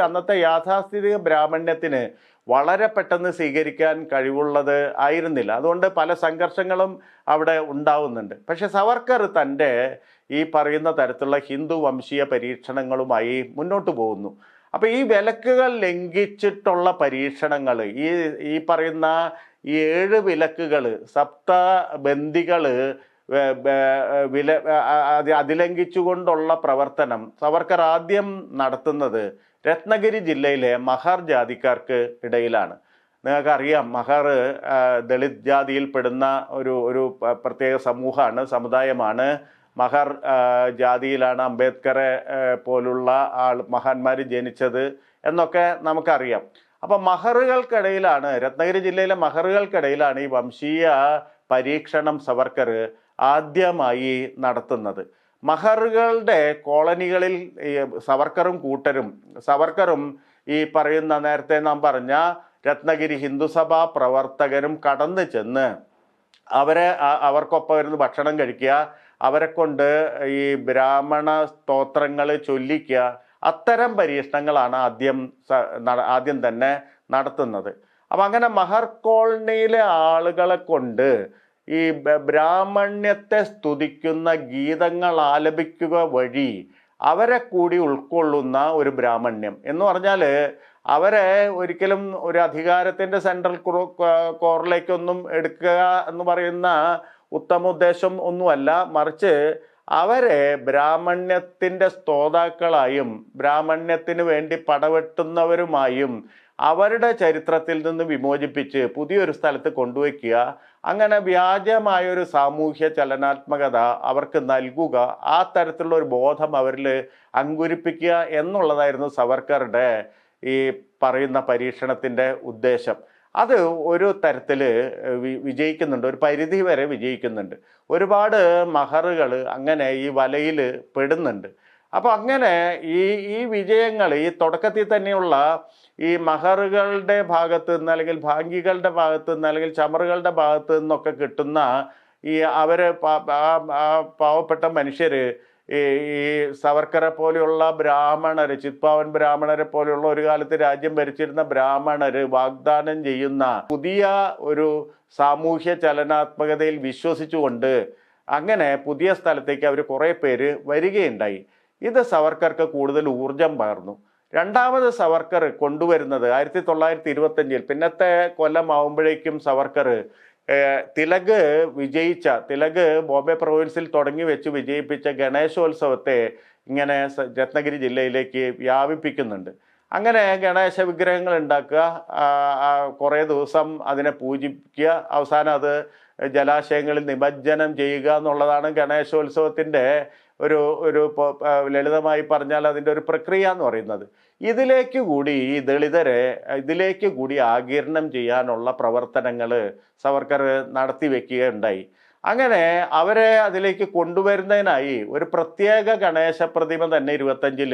അന്നത്തെ യാഥാസ്ഥിതിക ബ്രാഹ്മണ്യത്തിന് വളരെ പെട്ടെന്ന് സ്വീകരിക്കാൻ കഴിവുള്ളത് ആയിരുന്നില്ല. അതുകൊണ്ട് പല സംഘർഷങ്ങളും അവിടെ ഉണ്ടാവുന്നുണ്ട്. പക്ഷെ സവർക്കർ തൻ്റെ ഈ പറയുന്ന തരത്തിലുള്ള ഹിന്ദു വംശീയ പരീക്ഷണങ്ങളുമായി മുന്നോട്ട് പോകുന്നു. അപ്പോൾ ഈ വിലക്കുകൾ ലംഘിച്ചിട്ടുള്ള പരീക്ഷണങ്ങൾ, ഈ പറയുന്ന 7 വിലക്കുകൾ, സപ്തബന്ദികൾ അതിലംഘിച്ചുകൊണ്ടുള്ള പ്രവർത്തനം സവർക്കർ ആദ്യം നടത്തുന്നത് രത്നഗിരി ജില്ലയിലെ മഹർ ജാതിക്കാർക്ക് ഇടയിലാണ്. നിങ്ങൾക്കറിയാം, മഹർ ദളിത് ജാതിയിൽപ്പെടുന്ന ഒരു പ്രത്യേക സമുദായമാണ്. മഹർ ജാതിയിലാണ് അംബേദ്കറെ പോലുള്ള മഹാന്മാർ ജനിച്ചത് എന്നൊക്കെ നമുക്കറിയാം. അപ്പം മഹറുകൾക്കിടയിലാണ്, രത്നഗിരി ജില്ലയിലെ മഹറുകൾക്കിടയിലാണ് ഈ വംശീയ പരീക്ഷണം സവർക്കർ ആദ്യമായി നടത്തുന്നത്. മഹറുകളുടെ കോളനികളിൽ സവർക്കറും ഈ പറയുന്ന നേരത്തെ നാം പറഞ്ഞ രത്നഗിരി ഹിന്ദുസഭാ പ്രവർത്തകരും കടന്നു ചെന്ന് അവർക്കൊപ്പം ഇരുന്ന് ഭക്ഷണം കഴിക്കുക, അവരെ കൊണ്ട് ഈ ബ്രാഹ്മണ സ്തോത്രങ്ങൾ ചൊല്ലിക്കുക, അത്തരം പരീക്ഷണങ്ങളാണ് ആദ്യം തന്നെ നടത്തുന്നത്. അപ്പം അങ്ങനെ മഹർ കോളനിയിലെ ആളുകളെ കൊണ്ട് ഈ ബ്രാഹ്മണ്യത്തെ സ്തുതിക്കുന്ന ഗീതങ്ങൾ ആലപിക്കുക വഴി അവരെ കൂടി ഉൾക്കൊള്ളുന്ന ഒരു ബ്രാഹ്മണ്യം എന്ന് പറഞ്ഞാൽ അവരെ ഒരിക്കലും ഒരു അധികാരത്തിൻ്റെ സെൻട്രൽ കോറിലേക്കൊന്നും എടുക്കുക എന്ന് പറയുന്ന ഉത്തമ ഉദ്ദേശം ഒന്നുമല്ല, മറിച്ച് അവരെ ബ്രാഹ്മണ്യത്തിൻ്റെ സ്തോതാക്കളായും ബ്രാഹ്മണ്യത്തിന് വേണ്ടി പടവെട്ടുന്നവരുമായും അവരുടെ ചരിത്രത്തിൽ നിന്ന് വിമോചിപ്പിച്ച് പുതിയൊരു സ്ഥലത്ത് കൊണ്ടുവയ്ക്കുക, അങ്ങനെ വ്യാജമായൊരു സാമൂഹ്യ ചലനാത്മകത അവർക്ക് നൽകുക, ആ തരത്തിലുള്ള ഒരു ബോധം അവരിൽ അങ്കുരിപ്പിക്കുക എന്നുള്ളതായിരുന്നു സവർക്കറുടെ ഈ പറയുന്ന പരീക്ഷണത്തിൻ്റെ ഉദ്ദേശം. അത് ഒരു തരത്തിൽ വിജയിക്കുന്നുണ്ട്, ഒരു പരിധി വരെ വിജയിക്കുന്നുണ്ട്. ഒരുപാട് മഹറുകൾ അങ്ങനെ ഈ വലയിൽ പെടുന്നുണ്ട്. അപ്പോൾ അങ്ങനെ ഈ വിജയങ്ങൾ ഈ തുടക്കത്തിൽ തന്നെയുള്ള ഈ മഹറുകളുടെ ഭാഗത്ത് നിന്ന് അല്ലെങ്കിൽ ഭാംഗികളുടെ ഭാഗത്ത് നിന്ന് അല്ലെങ്കിൽ ചമറുകളുടെ ഭാഗത്ത് നിന്നൊക്കെ കിട്ടുന്ന ഈ പാവപ്പെട്ട മനുഷ്യർ ഈ സവർക്കറെ പോലെയുള്ള ബ്രാഹ്മണർ, ചിത്പാവൻ ബ്രാഹ്മണരെ പോലെയുള്ള ഒരു കാലത്ത് രാജ്യം ഭരിച്ചിരുന്ന ബ്രാഹ്മണർ വാഗ്ദാനം ചെയ്യുന്ന പുതിയ ഒരു സാമൂഹ്യ ചലനാത്മകതയിൽ വിശ്വസിച്ചുകൊണ്ട് അങ്ങനെ പുതിയ സ്ഥലത്തേക്ക് അവർ കുറേ പേര് വരികയുണ്ടായി. ഇത് സവർക്കർക്ക് കൂടുതൽ ഊർജം പകർന്നു. രണ്ടാമത് സവർക്കർ കൊണ്ടുവരുന്നത് 1925 പിന്നത്തെ കൊല്ലമാവുമ്പോഴേക്കും സവർക്കർ തിലക് ബോംബെ പ്രൊവിൻസിൽ തുടങ്ങി വെച്ച് വിജയിപ്പിച്ച ഗണേശോത്സവത്തെ ഇങ്ങനെ രത്നഗിരി ജില്ലയിലേക്ക് വ്യാപിപ്പിക്കുന്നുണ്ട്. അങ്ങനെ ഗണേശ വിഗ്രഹങ്ങൾ ഉണ്ടാക്കുക, കുറേ ദിവസം അതിനെ പൂജിക്കുക, അവസാനം അത് ജലാശയങ്ങളിൽ നിമജ്ജനം ചെയ്യുക എന്നുള്ളതാണ് ഗണേശോത്സവത്തിൻ്റെ ഒരു ഒരു ലളിതമായി പറഞ്ഞാൽ അതിൻ്റെ ഒരു പ്രക്രിയ എന്ന് പറയുന്നത്. ഇതിലേക്ക് കൂടി ഈ ദളിതരെ ഇതിലേക്ക് കൂടി ആഗിരണം ചെയ്യാനുള്ള പ്രവർത്തനങ്ങൾ സവർക്കർ നടത്തി വെക്കുകയുണ്ടായി. അങ്ങനെ അവരെ അതിലേക്ക് കൊണ്ടുവരുന്നതിനായി ഒരു പ്രത്യേക ഗണേശ പ്രതിമ തന്നെ 25-ൽ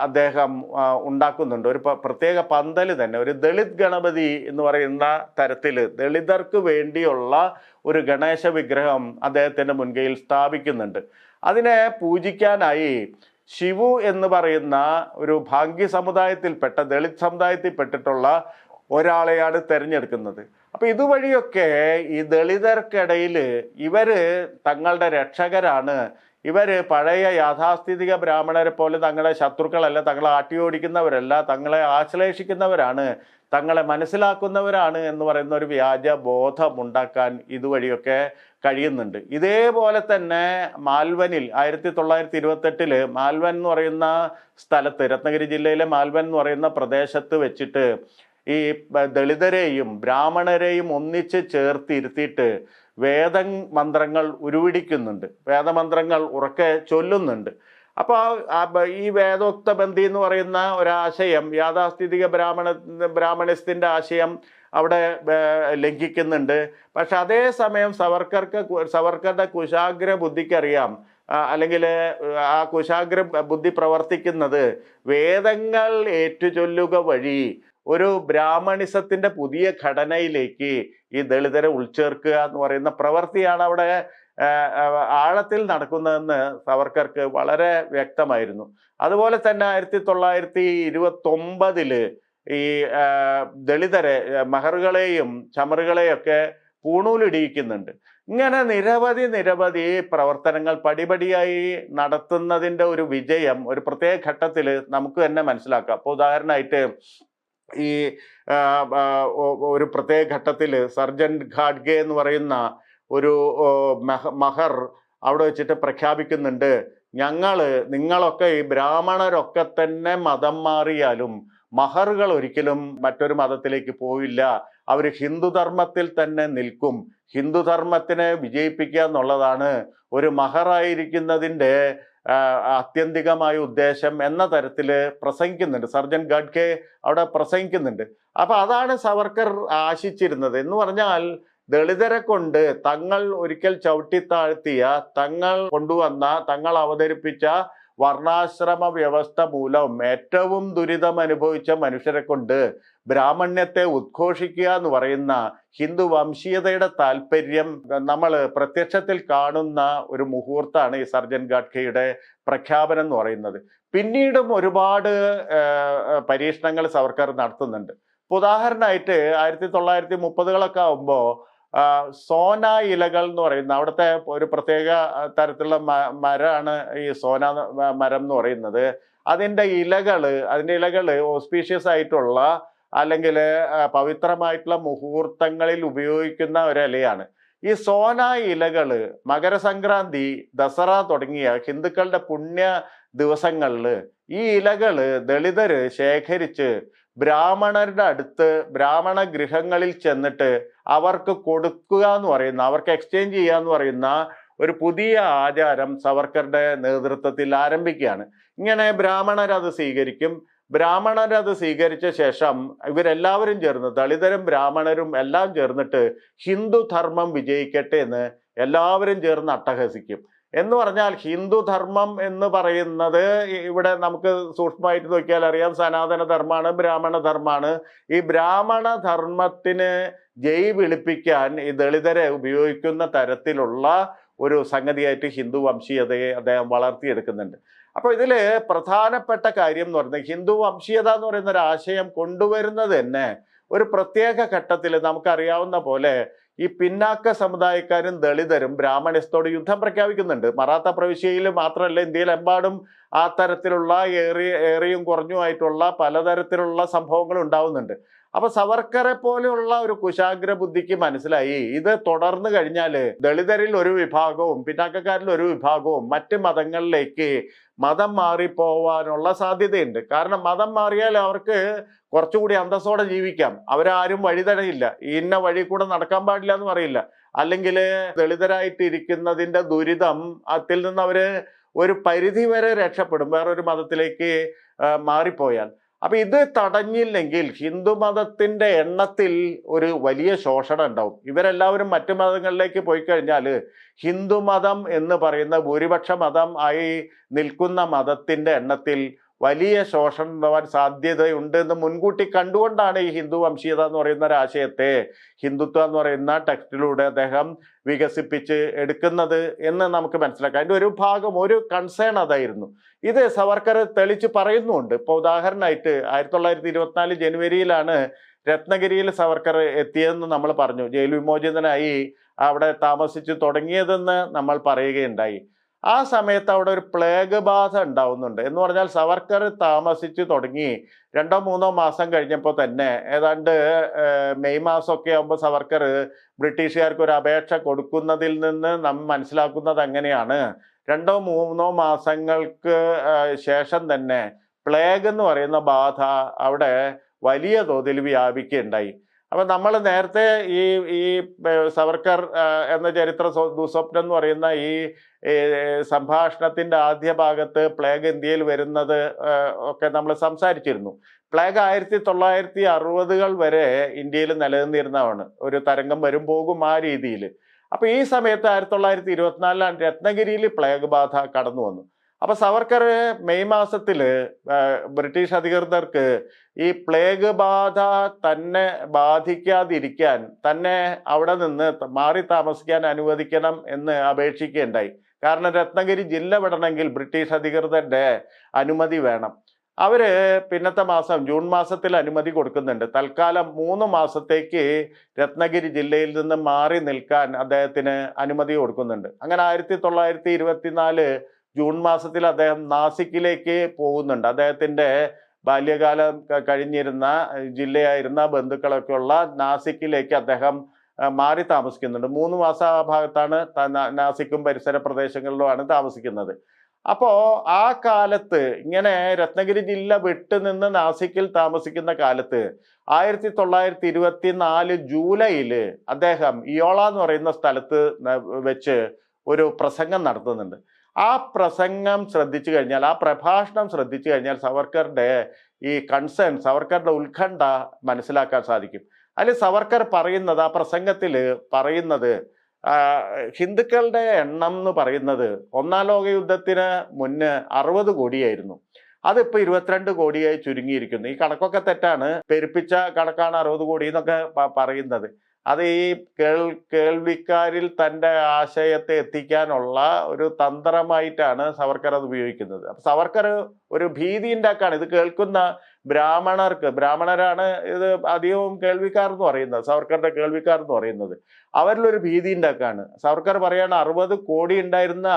അദ്ദേഹം ഉണ്ടാക്കുന്നുണ്ട്. ഒരു പ്രത്യേക പന്തൽ തന്നെ, ഒരു ദളിത് ഗണപതി എന്ന് പറയുന്ന തരത്തിൽ ദളിതർക്ക് വേണ്ടിയുള്ള ഒരു ഗണേശ വിഗ്രഹം അദ്ദേഹത്തിൻ്റെ മുൻകൈയിൽ സ്ഥാപിക്കുന്നുണ്ട്. അതിനെ പൂജിക്കാനായി ശിവു എന്ന് പറയുന്ന ഒരു ഭാഗ്യ സമുദായത്തിൽപ്പെട്ട ദളിത് സമുദായത്തിൽപ്പെട്ടിട്ടുള്ള ഒരാളെയാണ് തിരഞ്ഞെടുക്കുന്നത്. അപ്പൊ ഇതുവഴിയൊക്കെ ഈ ദളിതർക്കിടയിൽ ഇവര് തങ്ങളുടെ രക്ഷകരാണ്, ഇവർ പഴയ യാഥാസ്ഥിതിക ബ്രാഹ്മണരെ പോലെ തങ്ങളെ ശത്രുക്കളല്ല, തങ്ങളെ ആട്ടിയോടിക്കുന്നവരല്ല, തങ്ങളെ ആശ്ലേഷിക്കുന്നവരാണ്, തങ്ങളെ മനസ്സിലാക്കുന്നവരാണ് എന്ന് പറയുന്ന ഒരു വ്യാജ ബോധം ഉണ്ടാക്കാൻ ഇതുവഴിയൊക്കെ കഴിയുന്നുണ്ട്. ഇതേപോലെ തന്നെ മാൽവനിൽ 1928 മാൽവൻ എന്ന് പറയുന്ന സ്ഥലത്ത്, രത്നഗിരി ജില്ലയിലെ മാൽവൻ എന്ന് പറയുന്ന പ്രദേശത്ത് വെച്ചിട്ട് ഈ ദളിതരെയും ബ്രാഹ്മണരെയും ഒന്നിച്ച് ചേർത്തിരുത്തിയിട്ട് വേദമന്ത്രങ്ങൾ ഉരുവിടിക്കുന്നുണ്ട്, വേദമന്ത്രങ്ങൾ ഉറക്കെ ചൊല്ലുന്നുണ്ട്. അപ്പോൾ ഈ വേദോക്ത ബന്ധി എന്ന് പറയുന്ന ഒരാശയം, യാഥാസ്ഥിതിക ബ്രാഹ്മണിസത്തിൻ്റെ ആശയം അവിടെ ലംഘിക്കുന്നുണ്ട്. പക്ഷെ അതേസമയം സവർക്കറുടെ കുശാഗ്ര ബുദ്ധിക്കറിയാം, അല്ലെങ്കിൽ ആ കുശാഗ്ര ബുദ്ധി പ്രവർത്തിക്കുന്നത് വേദങ്ങൾ ഏറ്റുചൊല്ലുക വഴി ഒരു ബ്രാഹ്മണിസത്തിൻ്റെ പുതിയ ഘടനയിലേക്ക് ഈ ദളിതരെ ഉൾച്ചേർക്കുക എന്ന് പറയുന്ന പ്രവൃത്തിയാണ് അവിടെ ആഴത്തിൽ നടക്കുന്നതെന്ന് സവർക്കർക്ക് വളരെ വ്യക്തമായിരുന്നു. അതുപോലെ തന്നെ 1929 ഈ ദളിതരെ, മഹറുകളെയും ചമറുകളെയൊക്കെ പൂണൂലിടിയിക്കുന്നുണ്ട്. ഇങ്ങനെ നിരവധി പ്രവർത്തനങ്ങൾ പടിപടിയായി നടത്തുന്നതിൻ്റെ ഒരു വിജയം ഒരു പ്രത്യേക ഘട്ടത്തിൽ നമുക്ക് തന്നെ മനസ്സിലാക്കാം. അപ്പോൾ ഉദാഹരണമായിട്ട് ഈ ഒരു പ്രത്യേക ഘട്ടത്തിൽ സർജന്റ് ഖാഡ്ഗെ എന്ന് പറയുന്ന ഒരു മഹർ അവിടെ വെച്ചിട്ട് പ്രഖ്യാപിക്കുന്നുണ്ട്, നിങ്ങളൊക്കെ ഈ ബ്രാഹ്മണരൊക്കെ തന്നെ മതം മാറിയാലും മഹറുകൾ ഒരിക്കലും മറ്റൊരു മതത്തിലേക്ക് പോയില്ല, അവർ ഹിന്ദുധർമ്മത്തിൽ തന്നെ നിൽക്കും, ഹിന്ദുധർമ്മത്തിനെ വിജയിപ്പിക്കുക എന്നുള്ളതാണ് ഒരു മഹറായിരിക്കുന്നതിൻ്റെ ആത്യന്തികമായ ഉദ്ദേശം എന്ന തരത്തിൽ പ്രസംഗിക്കുന്നുണ്ട്. സർജന്റ് ഖാഡ്ഗെ അവിടെ പ്രസംഗിക്കുന്നുണ്ട്. അപ്പൊ അതാണ് സവർക്കർ ആശിച്ചിരുന്നത്. എന്ന് പറഞ്ഞാൽ ദളിതരെ കൊണ്ട് തങ്ങൾ ഒരിക്കൽ ചവിട്ടിത്താഴ്ത്തിയ, തങ്ങൾ അവതരിപ്പിച്ച വർണ്ണാശ്രമ വ്യവസ്ഥ മൂലം ഏറ്റവും ദുരിതം അനുഭവിച്ച മനുഷ്യരെ കൊണ്ട് ബ്രാഹ്മണ്യത്തെ ഉദ്ഘോഷിക്കുക എന്ന് പറയുന്ന ഹിന്ദു വംശീയതയുടെ താല്പര്യം നമ്മൾ പ്രത്യക്ഷത്തിൽ കാണുന്ന ഒരു മുഹൂർത്തമാണ് ഈ സർജന്റ് ഖാഡ്ഗെയുടെ പ്രഖ്യാപനം എന്ന് പറയുന്നത്. പിന്നീടും ഒരുപാട് പരീക്ഷണങ്ങൾ സവർക്കർ നടത്തുന്നുണ്ട്. ഉദാഹരണമായിട്ട് 1930 ആകുമ്പോൾ സോന ഇലകൾ എന്ന് പറയുന്ന അവിടുത്തെ ഒരു പ്രത്യേക തരത്തിലുള്ള മരമാണ് ഈ സോന മരം എന്ന് പറയുന്നത്. അതിൻ്റെ ഇലകൾ ഓസ്പീഷ്യസ് ആയിട്ടുള്ള അല്ലെങ്കിൽ പവിത്രമായിട്ടുള്ള മുഹൂർത്തങ്ങളിൽ ഉപയോഗിക്കുന്ന ഒരിലയാണ്. ഈ സോന ഇലകൾ മകരസംക്രാന്തി, ദസറ തുടങ്ങിയ ഹിന്ദുക്കളുടെ പുണ്യ ദിവസങ്ങളിൽ ഈ ഇലകൾ ദളിതര് ശേഖരിച്ച് ബ്രാഹ്മണരുടെ അടുത്ത് ബ്രാഹ്മണ ഗൃഹങ്ങളിൽ ചെന്നിട്ട് അവർക്ക് കൊടുക്കുക എന്ന് പറയുന്ന, അവർക്ക് എക്സ്ചേഞ്ച് ചെയ്യുക എന്ന് പറയുന്ന ഒരു പുതിയ ആചാരം സവർക്കറുടെ നേതൃത്വത്തിൽ ആരംഭിക്കുകയാണ്. ഇങ്ങനെ ബ്രാഹ്മണരത് സ്വീകരിക്കും. ബ്രാഹ്മണരത് സ്വീകരിച്ച ശേഷം ഇവരെല്ലാവരും ചേർന്ന്, ദളിതരും ബ്രാഹ്മണരും എല്ലാം ചേർന്നിട്ട് ഹിന്ദുധർമ്മം വിജയിക്കട്ടെ എന്ന് എല്ലാവരും ചേർന്ന് അട്ടഹസിക്കും. എന്ന് പറഞ്ഞാൽ ഹിന്ദുധർമ്മം എന്ന് പറയുന്നത് ഇവിടെ നമുക്ക് സൂക്ഷ്മമായിട്ട് നോക്കിയാൽ അറിയാം, സനാതന ധർമ്മമാണ്, ബ്രാഹ്മണ ധർമ്മമാണ്. ഈ ബ്രാഹ്മണ ധർമ്മത്തിന് ജയ് വിളിപ്പിക്കാൻ ഈ ദളിതരെ ഉപയോഗിക്കുന്ന തരത്തിലുള്ള ഒരു സംഗതിയായിട്ട് ഹിന്ദു വംശീയതയെ അദ്ദേഹം വളർത്തിയെടുക്കുന്നുണ്ട്. അപ്പോൾ ഇതിൽ പ്രധാനപ്പെട്ട കാര്യം എന്ന് പറയുന്നത് ഹിന്ദു വംശീയത എന്ന് പറയുന്ന ഒരു ആശയം കൊണ്ടുവരുന്നത് തന്നെ ഒരു പ്രത്യേക ഘട്ടത്തിൽ നമുക്കറിയാവുന്ന പോലെ ഈ പിന്നാക്ക സമുദായക്കാരും ദളിതരും ബ്രാഹ്മണ്യത്തോട് യുദ്ധം പ്രഖ്യാപിക്കുന്നുണ്ട്. മറാത്ത പ്രവിശ്യയിൽ മാത്രമല്ല, ഇന്ത്യയിലെമ്പാടും ആ തരത്തിലുള്ള ഏറിയും കുറഞ്ഞുമായിട്ടുള്ള പലതരത്തിലുള്ള സംഭവങ്ങൾ ഉണ്ടാവുന്നുണ്ട്. അപ്പൊ സവർക്കറെ പോലെയുള്ള ഒരു കുശാഗ്ര ബുദ്ധിക്ക് മനസ്സിലായി ഇത് തുടർന്നു കഴിഞ്ഞാൽ ദളിതരിൽ ഒരു വിഭാഗവും പിന്നാക്കക്കാരിൽ ഒരു വിഭാഗവും മറ്റ് മതങ്ങളിലേക്ക് മതം മാറിപ്പോവാനുള്ള സാധ്യതയുണ്ട്. കാരണം മതം മാറിയാൽ അവർക്ക് കുറച്ചുകൂടി അന്തസ്സോടെ ജീവിക്കാം. അവരാരും വഴിതടയില്ല, ഇന്ന വഴി കൂടെ നടക്കാൻ പാടില്ല എന്ന് പറയില്ല. അല്ലെങ്കിൽ ദളിതരായിട്ട് ഇരിക്കുന്നതിൻ്റെ ദുരിതം അതിൽ നിന്ന് അവര് ഒരു പരിധി വരെ രക്ഷപ്പെടും വേറൊരു മതത്തിലേക്ക് മാറിപ്പോയാൽ. അപ്പൊ ഇത് തടഞ്ഞില്ലെങ്കിൽ ഹിന്ദു മതത്തിന്റെ എണ്ണത്തിൽ ഒരു വലിയ ശോഷണം ഉണ്ടാവും. ഇവരെല്ലാവരും മറ്റു മതങ്ങളിലേക്ക് പോയി കഴിഞ്ഞാൽ ഹിന്ദുമതം എന്ന് പറയുന്ന ഭൂരിപക്ഷ മതം ആയി നിൽക്കുന്ന മതത്തിന്റെ എണ്ണത്തിൽ വലിയ ശോഷണം ഉണ്ടാവാൻ സാധ്യതയുണ്ട് എന്ന് മുൻകൂട്ടി കണ്ടുകൊണ്ടാണ് ഈ ഹിന്ദു വംശീയത എന്ന് പറയുന്ന ഒരു ആശയത്തെ ഹിന്ദുത്വം എന്ന് പറയുന്ന ടെക്സ്റ്റിലൂടെ അദ്ദേഹം വികസിപ്പിച്ച് എടുക്കുന്നത് എന്ന് നമുക്ക് മനസ്സിലാക്കാം. അതിൻ്റെ ഒരു ഭാഗം, ഒരു കൺസേൺ അതായിരുന്നു. ഇത് സവർക്കർ തെളിച്ച് പറയുന്നുണ്ട്. ഇപ്പോൾ ഉദാഹരണമായിട്ട് 1924 ജനുവരിയിലാണ് രത്നഗിരിയിൽ സവർക്കർ എത്തിയതെന്ന് നമ്മൾ പറഞ്ഞു. ജയിൽ വിമോചിതനായി അവിടെ താമസിച്ച് തുടങ്ങിയതെന്ന് നമ്മൾ പറയുകയുണ്ടായി. ആ സമയത്ത് അവിടെ ഒരു പ്ലേഗ് ബാധ ഉണ്ടാവുന്നുണ്ട്. എന്ന് പറഞ്ഞാൽ സവർക്കർ താമസിച്ച് തുടങ്ങി 2-3 മാസം കഴിഞ്ഞപ്പോൾ തന്നെ ഏതാണ്ട് മെയ് മാസമൊക്കെ ആകുമ്പോൾ സവർക്കർ ബ്രിട്ടീഷുകാർക്ക് ഒരു അപേക്ഷ കൊടുക്കുന്നതിൽ നിന്ന് നാം മനസ്സിലാക്കുന്നത് അങ്ങനെയാണ്, 2-3 മാസങ്ങൾക്ക് ശേഷം തന്നെ പ്ലേഗ് എന്ന് പറയുന്ന ബാധ അവിടെ വലിയ തോതിൽ വ്യാപിക്കുകയുണ്ടായി. അപ്പൊ നമ്മൾ നേരത്തെ ഈ സവർക്കർ എന്ന ചരിത്ര ദുസ്വപ്നം എന്ന് പറയുന്ന ഈ സംഭാഷണത്തിന്റെ ആദ്യ ഭാഗത്ത് പ്ലേഗ് ഇന്ത്യയിൽ വരുന്നത് ഒക്കെ നമ്മൾ സംസാരിച്ചിരുന്നു. പ്ലേഗ് 1960-കൾ വരെ ഇന്ത്യയിൽ നിലനിന്നിരുന്നതാണ്. ഒരു തരംഗം വരും പോകും ആ രീതിയിൽ. അപ്പൊ ഈ സമയത്ത് 1924 രത്നഗിരിയിൽ പ്ലേഗ് ബാധ കടന്നു വന്നു. അപ്പൊ സവർക്കർ മെയ് മാസത്തിൽ ബ്രിട്ടീഷ് അധികൃതർക്ക് ഈ പ്ലേഗ് ബാധ തന്നെ ബാധിക്കാതിരിക്കാൻ തന്നെ അവിടെ നിന്ന് മാറി താമസിക്കാൻ അനുവദിക്കണം എന്ന് അപേക്ഷിക്കുകയുണ്ടായി. കാരണം രത്നഗിരി ജില്ല വിടണമെങ്കിൽ ബ്രിട്ടീഷ് അധികൃതരുടെ അനുമതി വേണം. അവര് പിന്നത്തെ മാസം ജൂൺ മാസത്തിൽ അനുമതി കൊടുക്കുന്നുണ്ട്. തൽക്കാലം 3 മാസത്തേക്ക് രത്നഗിരി ജില്ലയിൽ നിന്ന് മാറി നിൽക്കാൻ അദ്ദേഹത്തിന് അനുമതി കൊടുക്കുന്നുണ്ട്. അങ്ങനെ 1924 ജൂൺ മാസത്തിൽ അദ്ദേഹം നാസിക്കിലേക്ക് പോകുന്നുണ്ട്. അദ്ദേഹത്തിന്റെ ബാല്യകാലം കഴിഞ്ഞിരുന്ന ജില്ലയായിരുന്ന ബന്ധുക്കളൊക്കെ ഉള്ള നാസിക്കിലേക്ക് അദ്ദേഹം മാറി താമസിക്കുന്നുണ്ട്. 3 മാസം ആ ഭാഗത്താണ്, നാസിക്കും പരിസര പ്രദേശങ്ങളിലുമാണ് താമസിക്കുന്നത്. അപ്പോ ആ കാലത്ത് ഇങ്ങനെ രത്നഗിരി ജില്ല വിട്ടു നിന്ന് നാസിക്കിൽ താമസിക്കുന്ന കാലത്ത് 1924 ജൂലൈയിൽ അദ്ദേഹം ഇയോള എന്ന് പറയുന്ന സ്ഥലത്ത് വെച്ച് ഒരു പ്രസംഗം നടത്തുന്നുണ്ട്. ആ പ്രസംഗം ശ്രദ്ധിച്ചു കഴിഞ്ഞാൽ, ആ പ്രഭാഷണം ശ്രദ്ധിച്ചു കഴിഞ്ഞാൽ സവർക്കറുടെ ഈ കൺസേൺ, സവർക്കറുടെ ഉത്കണ്ഠ മനസ്സിലാക്കാൻ സാധിക്കും. അതിൽ സവർക്കർ പറയുന്നത്, ആ പ്രസംഗത്തിൽ പറയുന്നത്, ഹിന്ദുക്കളുടെ എണ്ണം എന്ന് പറയുന്നത് 1-ാം ലോക യുദ്ധത്തിന് മുന്നേ 60 കോടിയായിരുന്നു. അതിപ്പോൾ 22 കോടിയായി ചുരുങ്ങിയിരിക്കുന്നു. ഈ കണക്കൊക്കെ തെറ്റാണ്, പെരുപ്പിച്ച കണക്കാണ് 60 കോടി എന്നൊക്കെ പറയുന്നത്. അത് ഈ കേൾവിക്കാരിൽ തൻ്റെ ആശയത്തെ എത്തിക്കാനുള്ള ഒരു തന്ത്രമായിട്ടാണ് സവർക്കർ അത് ഉപയോഗിക്കുന്നത്. അപ്പൊ സവർക്കർ ഒരു ഭീതി ഉണ്ടാക്കാണ്. ഇത് കേൾക്കുന്ന ബ്രാഹ്മണരാണ് ഇത് അധികവും കേൾവിക്കാർ എന്ന് പറയുന്നത്, സവർക്കറുടെ കേൾവിക്കാർ എന്ന് പറയുന്നത്, അവരിലൊരു ഭീതി ഉണ്ടാക്കാണ്. സവർക്കർ പറയാണ് 60 കോടി ഉണ്ടായിരുന്ന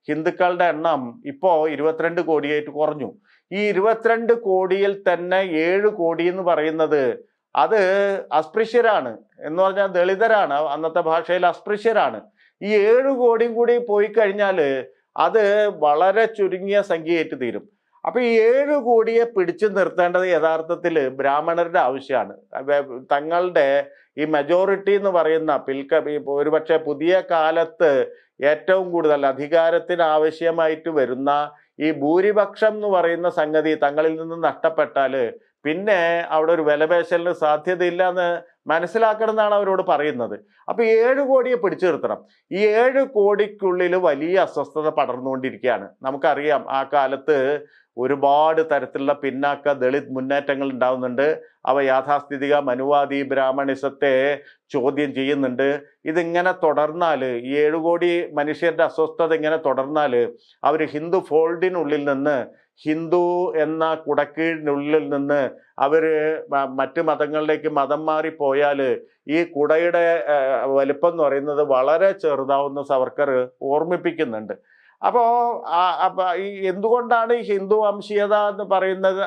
ഹിന്ദുക്കളുടെ എണ്ണം ഇപ്പോൾ 22 കോടിയായിട്ട് കുറഞ്ഞു. ഈ 22 കോടിയിൽ തന്നെ 7 കോടി എന്ന് പറയുന്നത് അത് അസ്പൃശ്യരാണ്, എന്ന് പറഞ്ഞാൽ ദളിതരാണ്, അന്നത്തെ ഭാഷയിൽ അസ്പൃശ്യരാണ്. ഈ 7 കോടിയും കൂടി പോയി കഴിഞ്ഞാൽ അത് വളരെ ചുരുങ്ങിയ സംഖ്യയായിട്ട് തീരും. അപ്പൊ ഈ 7 കോടിയെ പിടിച്ചു നിർത്തേണ്ടത് യഥാർത്ഥത്തിൽ ബ്രാഹ്മണരുടെ ആവശ്യമാണ്. തങ്ങളുടെ ഈ മെജോറിറ്റി എന്ന് പറയുന്ന ഒരുപക്ഷെ പുതിയ കാലത്ത് ഏറ്റവും കൂടുതൽ അധികാരത്തിന് ആവശ്യമായിട്ട് വരുന്ന ഈ ഭൂരിപക്ഷം എന്ന് പറയുന്ന സംഗതി തങ്ങളിൽ നിന്ന് നഷ്ടപ്പെട്ടാൽ പിന്നെ അവിടെ ഒരു വിലപേശലിന് സാധ്യതയില്ല എന്ന് മനസ്സിലാക്കണം എന്നാണ് അവരോട് പറയുന്നത്. അപ്പൊ 7 കോടിയെ പിടിച്ചു നിർത്തണം. ഈ 7 കോടിക്കുള്ളിൽ വലിയ അസ്വസ്ഥത പടർന്നുകൊണ്ടിരിക്കുകയാണ്. നമുക്കറിയാം ആ കാലത്ത് ഒരുപാട് തരത്തിലുള്ള പിന്നാക്ക ദളിത് മുന്നേറ്റങ്ങൾ ഉണ്ടാവുന്നുണ്ട്. അവ യാഥാസ്ഥിതിക മനുവാദി ബ്രാഹ്മണിസത്തെ ചോദ്യം ചെയ്യുന്നുണ്ട്. ഇതിങ്ങനെ തുടർന്നാൽ, ഈ 7 കോടി മനുഷ്യരുടെ അസ്വസ്ഥത ഇങ്ങനെ തുടർന്നാൽ അവർ ഹിന്ദു ഫോൾഡിനുള്ളിൽ നിന്ന്, ഹിന്ദു എന്ന കുടക്കീഴിനുള്ളിൽ നിന്ന് അവർ മറ്റു മതങ്ങളിലേക്ക് മതം മാറിപ്പോയാൽ ഈ കുടയുടെ വലിപ്പം എന്ന് പറയുന്നത് വളരെ ചെറുതാവുന്ന സവർക്കർ ഓർമ്മിപ്പിക്കുന്നുണ്ട്. അപ്പോൾ ഈ എന്തുകൊണ്ടാണ് ഈ ഹിന്ദു വംശീയത എന്ന് പറയുന്നത്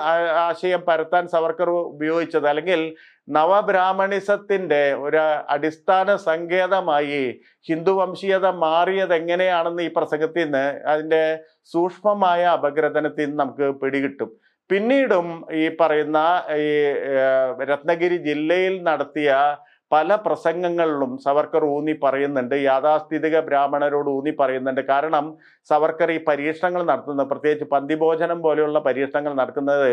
ആശയം പരത്താൻ സവർക്കർ ഉപയോഗിച്ചത്, അല്ലെങ്കിൽ നവബ്രാഹ്മണിസത്തിന്റെ ഒരു അടിസ്ഥാന സങ്കേതമായി ഹിന്ദു വംശീയത മാറിയത് എങ്ങനെയാണെന്ന് ഈ പ്രസംഗത്തിൽ നിന്ന്, അതിൻ്റെ സൂക്ഷ്മമായ അപഗ്രഥനത്തിൽ നിന്ന് നമുക്ക് പിടികിട്ടും. പിന്നീടും ഈ പറയുന്ന ഈ രത്നഗിരി ജില്ലയിൽ നടത്തിയ പല പ്രസംഗങ്ങളിലും സവർക്കർ ഊന്നി പറയുന്നുണ്ട്, യാഥാസ്ഥിതിക ബ്രാഹ്മണരോട് ഊന്നി പറയുന്നുണ്ട്. കാരണം സവർക്കർ ഈ പരീക്ഷണങ്ങൾ നടത്തുന്നത്, പ്രത്യേകിച്ച് പന്തിഭോജനം പോലെയുള്ള പരീക്ഷണങ്ങൾ നടക്കുന്നത്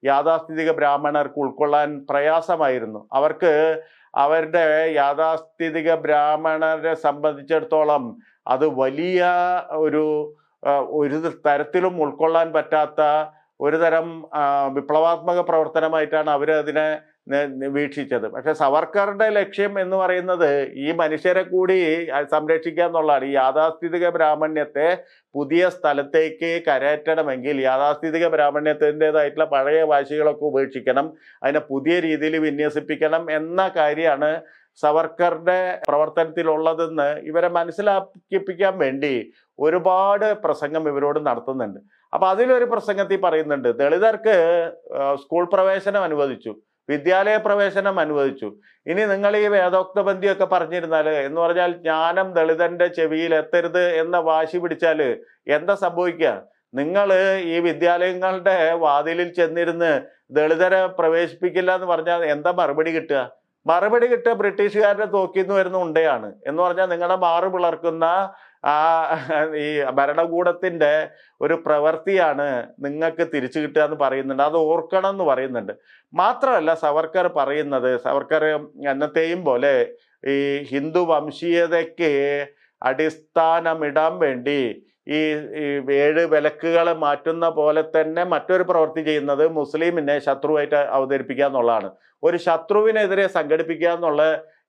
യാഥാസ്ഥിതിക ബ്രാഹ്മണർക്ക് ഉൾക്കൊള്ളാൻ പ്രയാസമായിരുന്നു. അവർക്ക് അവരുടെ യാഥാസ്ഥിതിക ബ്രാഹ്മണരെ സംബന്ധിച്ചിടത്തോളം അത് വലിയ ഒരു തരത്തിലും ഉൾക്കൊള്ളാൻ പറ്റാത്ത ഒരു തരം വിപ്ലവാത്മക പ്രവർത്തനമായിട്ടാണ് അവർ അതിനെ വീക്ഷിച്ചത്. പക്ഷെ സവർക്കറുടെ ലക്ഷ്യം എന്ന് പറയുന്നത് ഈ മനുഷ്യരെ കൂടി സംരക്ഷിക്കുക എന്നുള്ളതാണ്. ഈ യാഥാസ്ഥിതിക ബ്രാഹ്മണ്യത്തെ പുതിയ സ്ഥലത്തേക്ക് കരയറ്റണമെങ്കിൽ യാഥാസ്ഥിതിക ബ്രാഹ്മണ്യത്തിൻ്റെതായിട്ടുള്ള പഴയ വാശികളൊക്കെ ഉപേക്ഷിക്കണം, അതിനെ പുതിയ രീതിയിൽ വിന്യസിപ്പിക്കണം എന്ന കാര്യമാണ് സവർക്കറുടെ പ്രവർത്തനത്തിലുള്ളതെന്ന് ഇവരെ മനസ്സിലാക്കിപ്പിക്കാൻ വേണ്ടി ഒരുപാട് പ്രസംഗം ഇവരോട് നടത്തുന്നുണ്ട്. അപ്പൊ അതിലൊരു പ്രസംഗത്തിൽ പറയുന്നുണ്ട്, ദളിതർക്ക് സ്കൂൾ പ്രവേശനം അനുവദിച്ചു, വിദ്യാലയ പ്രവേശനം അനുവദിച്ചു. ഇനി നിങ്ങൾ ഈ വേദോക്ത ബന്ധിയൊക്കെ പറഞ്ഞിരുന്നാൽ, എന്ന് പറഞ്ഞാൽ ജ്ഞാനം ദളിതന്റെ ചെവിയിൽ എത്തരുത് എന്ന വാശി പിടിച്ചാൽ എന്താ സംഭവിക്കുക? നിങ്ങൾ ഈ വിദ്യാലയങ്ങളുടെ വാതിലിൽ ചെന്നിരുന്ന് ദളിതരെ പ്രവേശിപ്പിക്കില്ല എന്ന് പറഞ്ഞാൽ എന്താ മറുപടി കിട്ടുക? മറുപടി കിട്ടുക ബ്രിട്ടീഷുകാരുടെ തോക്കിന്ന് വരുന്ന ഉണ്ടയാണ്. എന്ന് പറഞ്ഞാൽ നിങ്ങളുടെ മാറു പിളർക്കുന്ന ഈ ഭരണകൂടത്തിന്റെ ഒരു പ്രവൃത്തിയാണ് നിങ്ങൾക്ക് തിരിച്ചു കിട്ടുക എന്ന് പറയുന്നുണ്ട്. അത് ഓർക്കണം എന്ന് പറയുന്നുണ്ട്. മാത്രമല്ല സവർക്കർ പറയുന്നത്, സവർക്കർ എന്നത്തെയും പോലെ ഈ ഹിന്ദു വംശീയതയ്ക്ക് അടിസ്ഥാനമിടാൻ വേണ്ടി ഈ 7 വിലക്കുകളെ മാറ്റുന്ന പോലെ തന്നെ മറ്റൊരു പ്രവൃത്തി ചെയ്യുന്നത് മുസ്ലിമിനെ ശത്രുവായിട്ട് അവതരിപ്പിക്കുക എന്നുള്ളതാണ്. ഒരു ശത്രുവിനെതിരെ സംഘടിപ്പിക്കുക എന്നുള്ള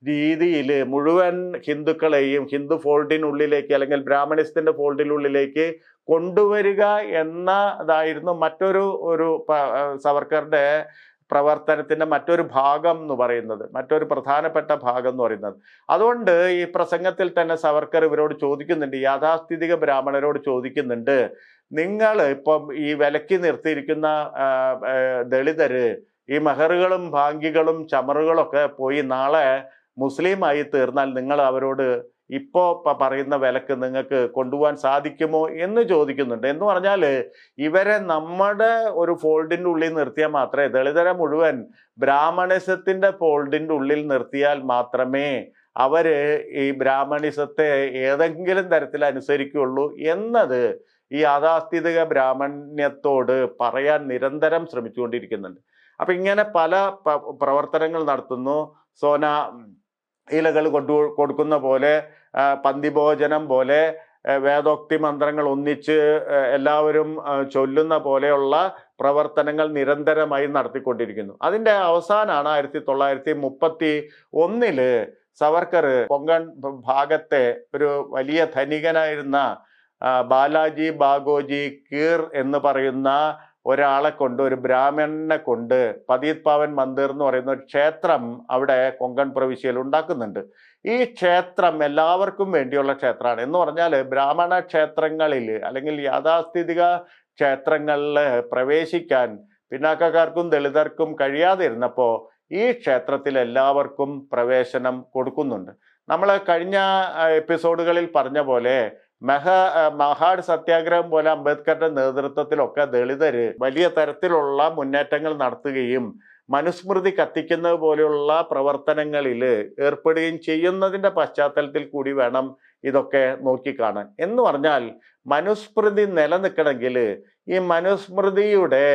രീതിയിൽ മുഴുവൻ ഹിന്ദുക്കളെയും ഹിന്ദു ഫോൾഡിനുള്ളിലേക്ക്, അല്ലെങ്കിൽ ബ്രാഹ്മണിസത്തിന്റെ ഫോൾഡിനുള്ളിലേക്ക് കൊണ്ടുവരിക എന്നതായിരുന്നു മറ്റൊരു സവർക്കറുടെ പ്രവർത്തനത്തിന്റെ മറ്റൊരു ഭാഗം എന്ന് പറയുന്നത്, മറ്റൊരു പ്രധാനപ്പെട്ട ഭാഗം എന്ന് പറയുന്നത്. അതുകൊണ്ട് ഈ പ്രസംഗത്തിൽ തന്നെ സവർക്കർ ഇവരോട് ചോദിക്കുന്നുണ്ട്, യാഥാസ്ഥിതിക ബ്രാഹ്മണരോട് ചോദിക്കുന്നുണ്ട്, നിങ്ങൾ ഇപ്പം ഈ വിലക്കി നിർത്തിയിരിക്കുന്ന ദളിതര് ഈ മെഹറുകളും ഭാങ്കികളും ചമറുകളൊക്കെ പോയി നാളെ മുസ്ലിമായി തീർന്നാൽ നിങ്ങൾ അവരോട് ഇപ്പോൾ പറയുന്ന വിലക്ക് നിങ്ങൾക്ക് കൊണ്ടുപോകാൻ സാധിക്കുമോ എന്ന് ചോദിക്കുന്നുണ്ട്. എന്ന് പറഞ്ഞാൽ ഇവരെ നമ്മുടെ ഒരു ഫോൾഡിൻ്റെ ഉള്ളിൽ നിർത്തിയാൽ മാത്രമേ, ദളിതരെ മുഴുവൻ ബ്രാഹ്മണിസത്തിന്റെ ഫോൾഡിൻ്റെ ഉള്ളിൽ നിർത്തിയാൽ മാത്രമേ അവര് ഈ ബ്രാഹ്മണിസത്തെ ഏതെങ്കിലും തരത്തിൽ അനുസരിക്കുകയുള്ളൂ എന്നത് ഈ യാഥാസ്ഥിതിക ബ്രാഹ്മണ്യത്തോട് പറയാൻ നിരന്തരം ശ്രമിച്ചുകൊണ്ടിരിക്കുന്നുണ്ട്. അപ്പൊ ഇങ്ങനെ പല പ്രവർത്തനങ്ങൾ നടത്തുന്നു. സോന ഇലകൾ കൊടുക്കുന്ന പോലെ, പന്തിഭോജനം പോലെ, വേദോക്തി മന്ത്രങ്ങൾ ഒന്നിച്ച് എല്ലാവരും ചൊല്ലുന്ന പോലെയുള്ള പ്രവർത്തനങ്ങൾ നിരന്തരമായി നടത്തിക്കൊണ്ടിരിക്കുന്നു. അതിൻ്റെ അവസാനമാണ് 1931 സവർക്കർ കൊങ്കൺ ഭാഗത്തെ ഒരു വലിയ ധനികനായിരുന്ന ബാലാജി ബാഗോജി കീർ എന്ന് പറയുന്ന ഒരാളെ കൊണ്ട്, ഒരു ബ്രാഹ്മണനെ കൊണ്ട് പതീത് പാവൻ മന്ദിർ എന്ന് പറയുന്ന ഒരു ക്ഷേത്രം അവിടെ കൊങ്കൺ പ്രവിശ്യയിൽ ഉണ്ടാക്കുന്നുണ്ട്. ഈ ക്ഷേത്രം എല്ലാവർക്കും വേണ്ടിയുള്ള ക്ഷേത്രമാണ്. എന്ന് പറഞ്ഞാൽ ബ്രാഹ്മണ ക്ഷേത്രങ്ങളിൽ അല്ലെങ്കിൽ യാഥാസ്ഥിതിക ക്ഷേത്രങ്ങളിൽ പ്രവേശിക്കാൻ പിന്നാക്കക്കാർക്കും ദളിതർക്കും കഴിയാതെ ഇരുന്നപ്പോൾ ഈ ക്ഷേത്രത്തിൽ എല്ലാവർക്കും പ്രവേശനം കൊടുക്കുന്നുണ്ട്. നമ്മൾ കഴിഞ്ഞ എപ്പിസോഡുകളിൽ പറഞ്ഞ പോലെ മഹാഡ് സത്യാഗ്രഹം പോലെ അംബേദ്കറുടെ നേതൃത്വത്തിലൊക്കെ ദളിതര് വലിയ തരത്തിലുള്ള മുന്നേറ്റങ്ങൾ നടത്തുകയും മനുസ്മൃതി കത്തിക്കുന്നത് പോലെയുള്ള പ്രവർത്തനങ്ങളിൽ ഏർപ്പെടുകയും ചെയ്യുന്നതിൻ്റെ പശ്ചാത്തലത്തിൽ കൂടി വേണം ഇതൊക്കെ നോക്കിക്കാണാൻ. എന്ന് പറഞ്ഞാൽ മനുസ്മൃതി നിലനിൽക്കണമെങ്കിൽ ഈ മനുസ്മൃതിയുടെ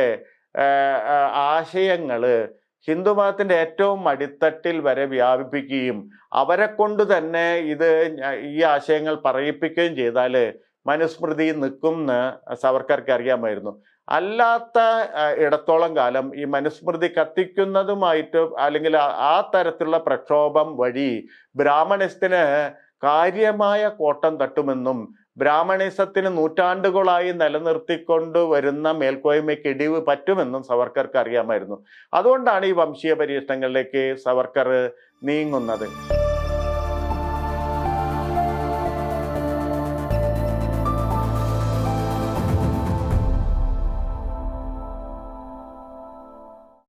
ആശയങ്ങൾ ഹിന്ദുമതത്തിൻ്റെ ഏറ്റവും അടിത്തട്ടിൽ വരെ വ്യാപിപ്പിക്കുകയും അവരെ കൊണ്ട് തന്നെ ഈ ആശയങ്ങൾ പറയിപ്പിക്കുകയും ചെയ്താൽ മനുസ്മൃതി നിൽക്കും എന്ന് സവർക്കർക്ക് അറിയാമായിരുന്നു. അല്ലാത്ത ഇടത്തോളം കാലം ഈ മനുസ്മൃതി കത്തിക്കുന്നതുമായിട്ട് അല്ലെങ്കിൽ ആ തരത്തിലുള്ള പ്രക്ഷോഭം വഴി ബ്രാഹ്മണിസത്തിന് കാര്യമായ കോട്ടം തട്ടുമെന്നും ബ്രാഹ്മണിസത്തിന് നൂറ്റാണ്ടുകളായി നിലനിർത്തിക്കൊണ്ട് വരുന്ന മേൽക്കോയ്മയ്ക്ക് ഇടിവ് പറ്റുമെന്നും സവർക്കർക്ക് അറിയാമായിരുന്നു. അതുകൊണ്ടാണ് ഈ വംശീയ പരീക്ഷണങ്ങളിലേക്ക് സവർക്കർ നീങ്ങുന്നത്.